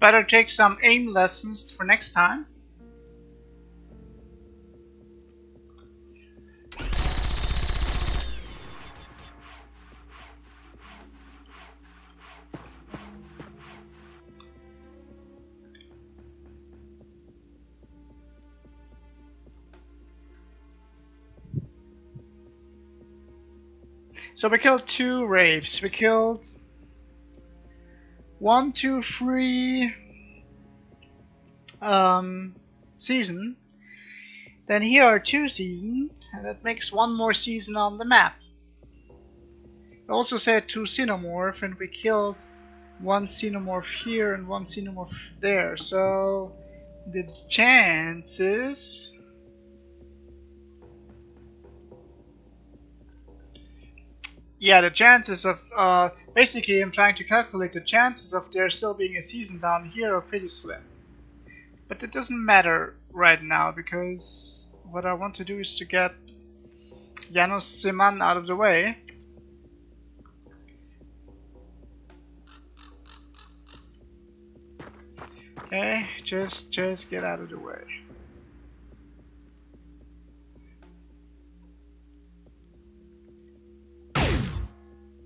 A: Better take some aim lessons for next time. So we killed 2 Wraiths. We killed 1, 2, 3 season. Then here are 2 season, and that makes 1 more season on the map. I also said 2 Xenomorph, and we killed 1 Xenomorph here and 1 Xenomorph there. So the chances... Yeah, the chances of... basically, I'm trying to calculate the chances of there still being a season down here are pretty slim. But it doesn't matter right now, because what I want to do is to get Xenonauts out of the way. Okay, just get out of the way.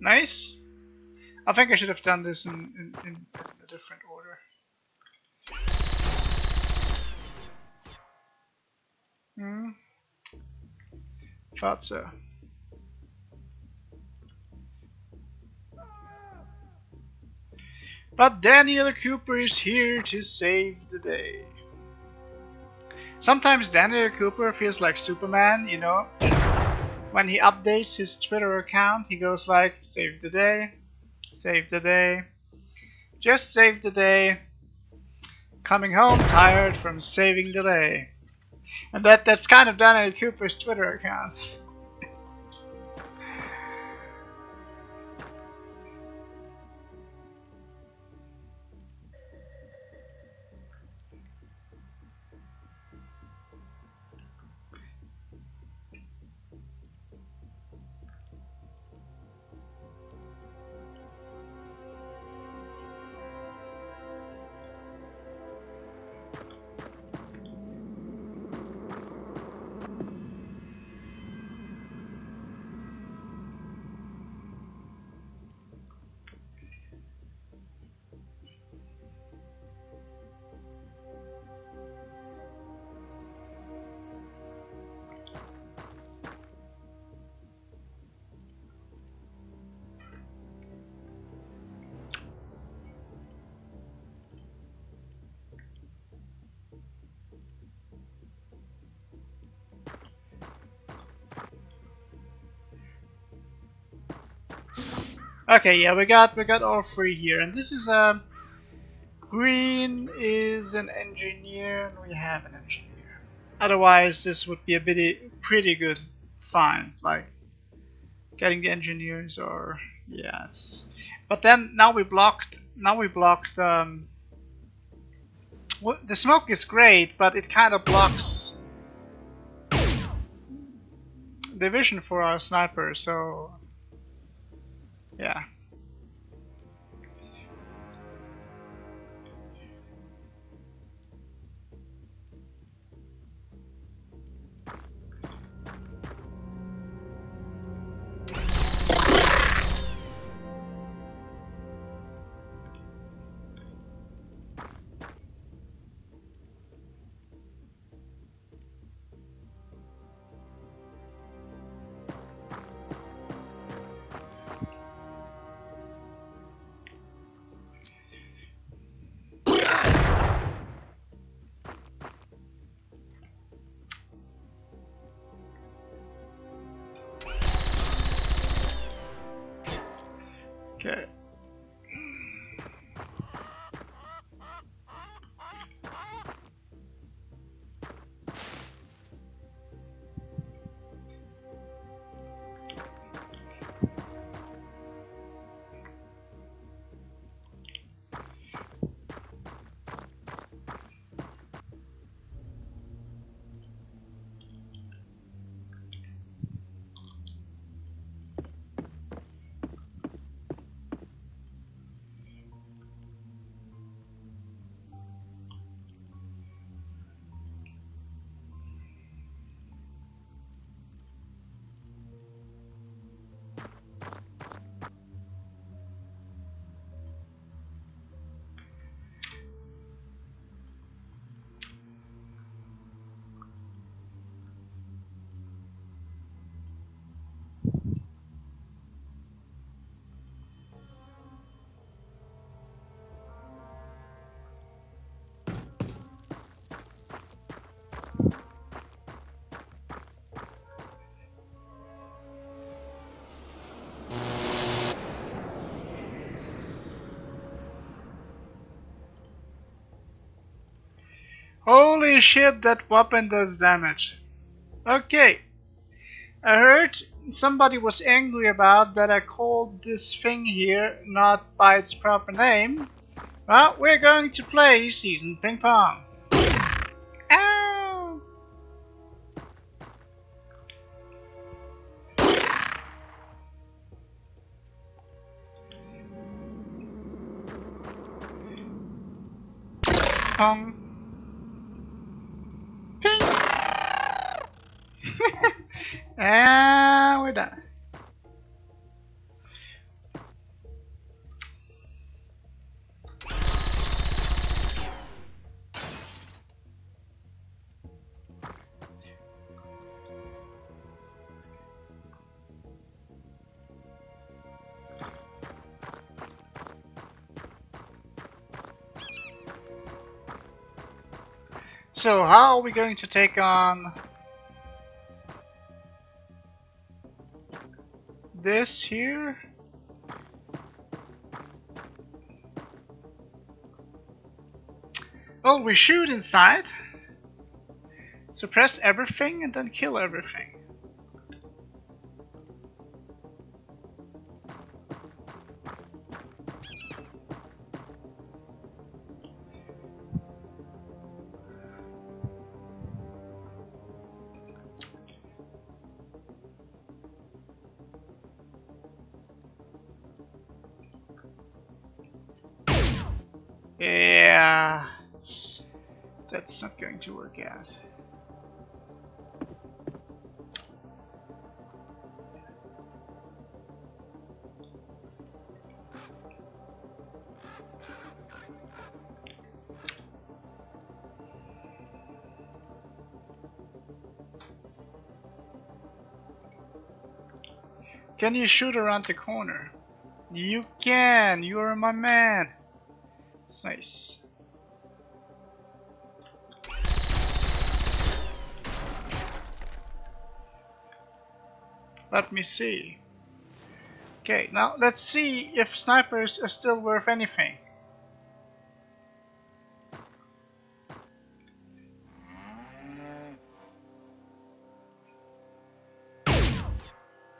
A: Nice. I think I should have done this in a different order. Thought so. But Daniel Cooper is here to save the day. Sometimes Daniel Cooper feels like Superman, you know. When he updates his Twitter account, he goes like, save the day, just save the day, coming home tired from saving the day. And that's kind of Daniel Cooper's Twitter account. Okay, yeah, we got all 3 here, and this is green is an engineer, and we have an engineer. Otherwise, this would be a pretty good find, like getting the engineers, or yeah. But then now we blocked. Well, the smoke is great, but it kind of blocks the vision for our sniper. So yeah. Okay. Holy shit, that weapon does damage. Okay. I heard somebody was angry about that I called this thing here not by its proper name. Well, we're going to play Season Ping Pong. Ow! Pong. Ping! And we're done. So how are we going to take on this here? Well, we shoot inside, suppress everything, and then kill everything. Yeah, that's not going to work out. Can you shoot around the corner? You can! You are my man! It's nice. Let me see. Okay, now let's see if snipers are still worth anything.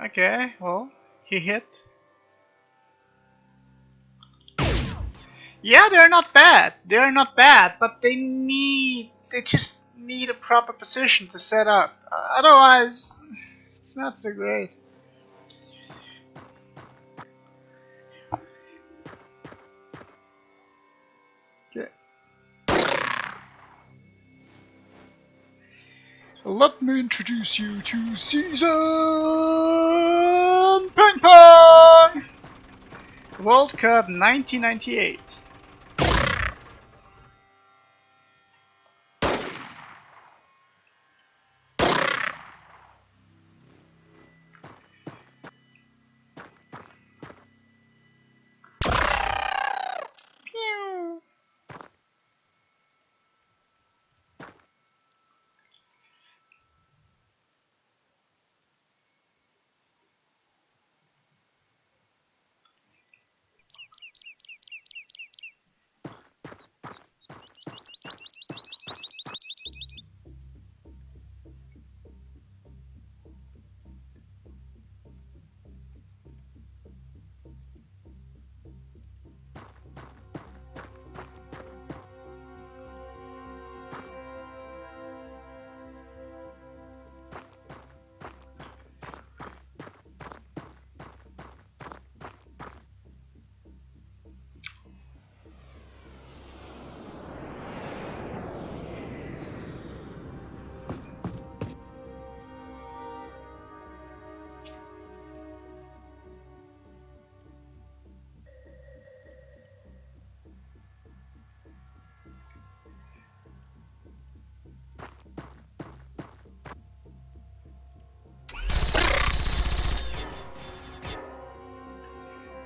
A: Okay, well, he hit. Yeah, they're not bad. They're not bad, but they just need a proper position to set up. Otherwise, it's not so great. Okay. Let me introduce you to Season Ping Pong! World Cup 1998.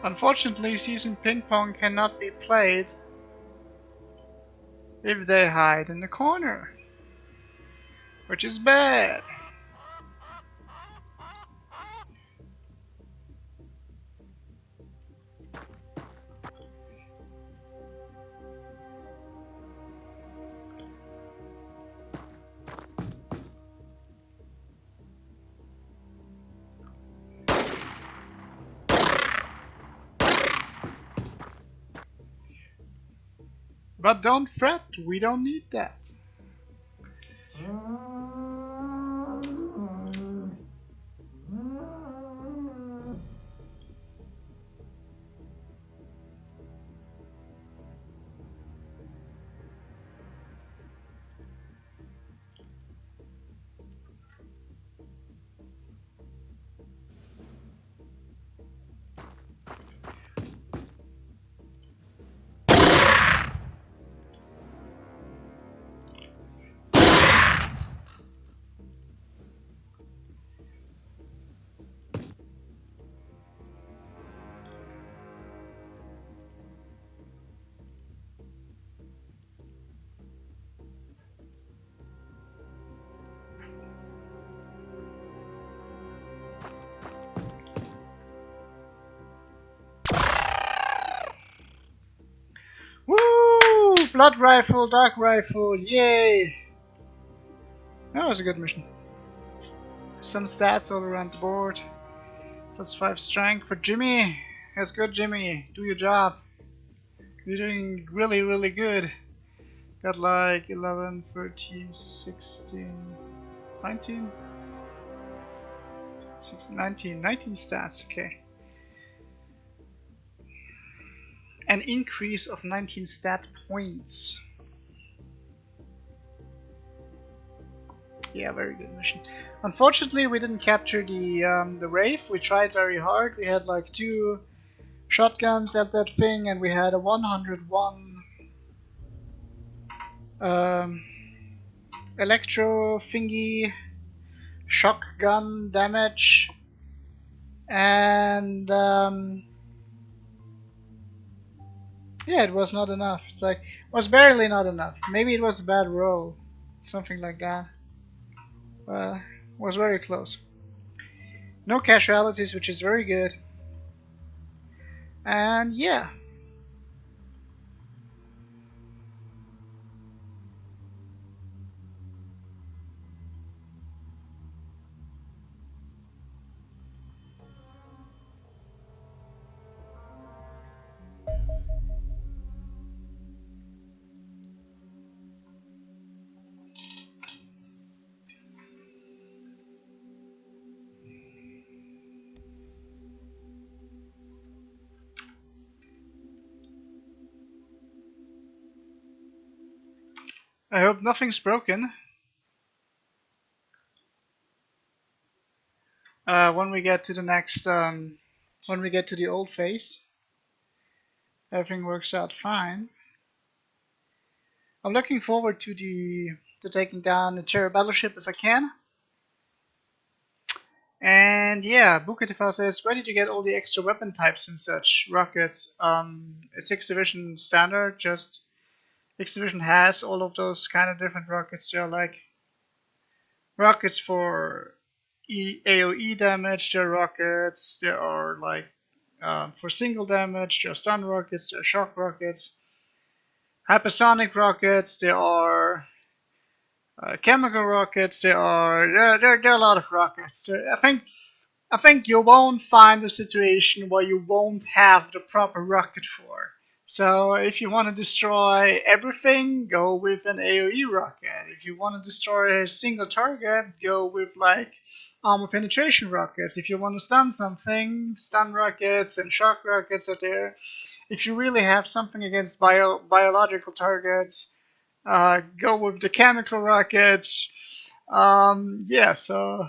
A: Unfortunately, Season Ping Pong cannot be played if they hide in the corner, which is bad. But don't fret, we don't need that. Woo! Blood rifle, dark rifle, yay! That was a good mission. Some stats all around the board. +5 strength for Jimmy. That's good, Jimmy. Do your job. You're doing really, really good. Got like 11, 13, 16, 19? 16, 19 stats, okay. An increase of 19 stat points. Yeah, very good mission. Unfortunately, we didn't capture the Wraith. We tried very hard. We had like 2 shotguns at that thing, and we had a 101 electro thingy shotgun damage, and yeah, it was not enough. It's like, it was barely not enough. Maybe it was a bad roll, something like that. It was very close. No casualties, which is very good. And yeah. I hope nothing's broken. When we get to the next, when we get to the old phase, everything works out fine. I'm looking forward to taking down the Terror battleship if I can. And yeah, Bukatifal says, where did you get all the extra weapon types and such? Rockets. It's 6th Division standard, just 6th Division has all of those kind of different rockets. They're like rockets for AoE damage, there are rockets, there are like for single damage, there are stun rockets, there are shock rockets, hypersonic rockets, there are chemical rockets, there are a lot of rockets. I think you won't find a situation where you won't have the proper rocket for. So if you want to destroy everything, go with an AoE rocket. If you want to destroy a single target, go with like armor penetration rockets. If you want to stun something, stun rockets and shock rockets are there. If you really have something against biological targets, go with the chemical rockets. Yeah, so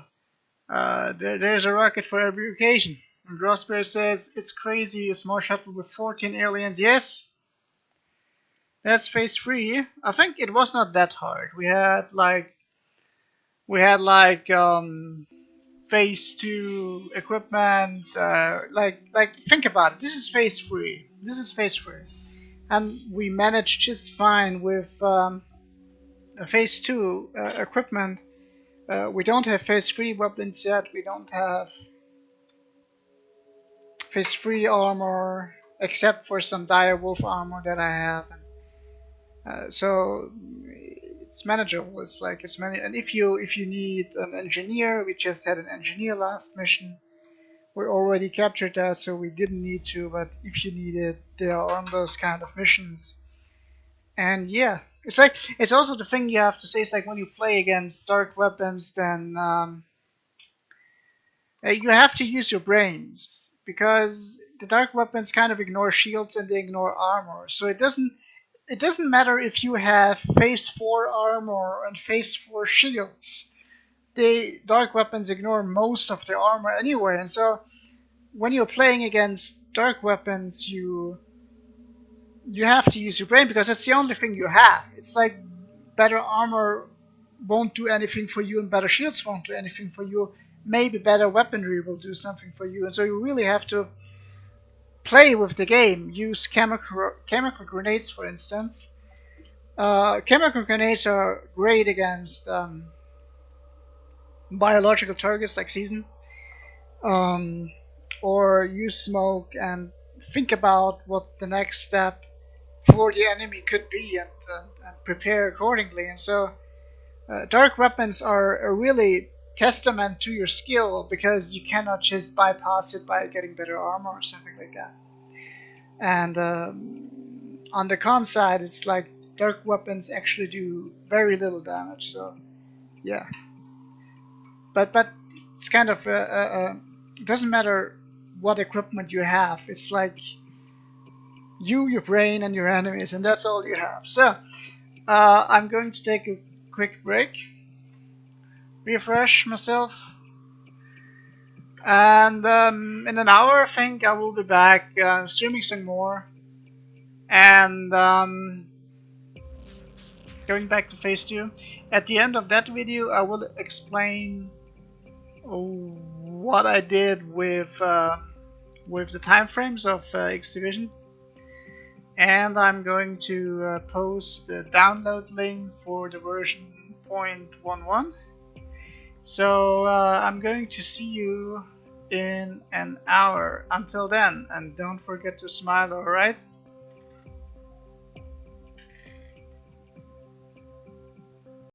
A: there's a rocket for every occasion. And Grossbear says, it's crazy, a small shuttle with 14 aliens. Yes, that's phase 3. I think it was not that hard. We had like phase 2 equipment. Like think about it. This is phase 3. This is phase 3, and we managed just fine with phase 2 equipment. We don't have phase 3 weapons yet. We don't have phase 3 armor, except for some direwolf armor that I have. So it's manageable. It's like it's many. And if you need an engineer, we just had an engineer last mission. We already captured that, so we didn't need to. But if you need it, they are on those kind of missions. And yeah, it's like it's also the thing you have to say. It's like when you play against dark weapons, then you have to use your brains because the dark weapons kind of ignore shields and they ignore armor. So it doesn't matter if you have phase 4 armor and phase 4 shields. The dark weapons ignore most of their armor anyway, and so when you're playing against dark weapons, you have to use your brain because that's the only thing you have. It's like better armor won't do anything for you and better shields won't do anything for you. Maybe better weaponry will do something for you. And so you really have to play with the game. Use chemical grenades, for instance. Chemical grenades are great against biological targets like season. Or use smoke and think about what the next step for the enemy could be and prepare accordingly. And so dark weapons are a really testament to your skill because you cannot just bypass it by getting better armor or something like that. And on the con side, it's like dark weapons actually do very little damage. So yeah, but it's kind of it doesn't matter what equipment you have. It's like you, your brain, and your enemies, and that's all you have. So I'm going to take a quick break, refresh myself, and in an hour I think I will be back streaming some more and going back to phase 2. At the end of that video I will explain what I did with the time frames of X Division, and I'm going to post the download link for the version 0.11. So I'm going to see you in an hour. Until then, and don't forget to smile, alright?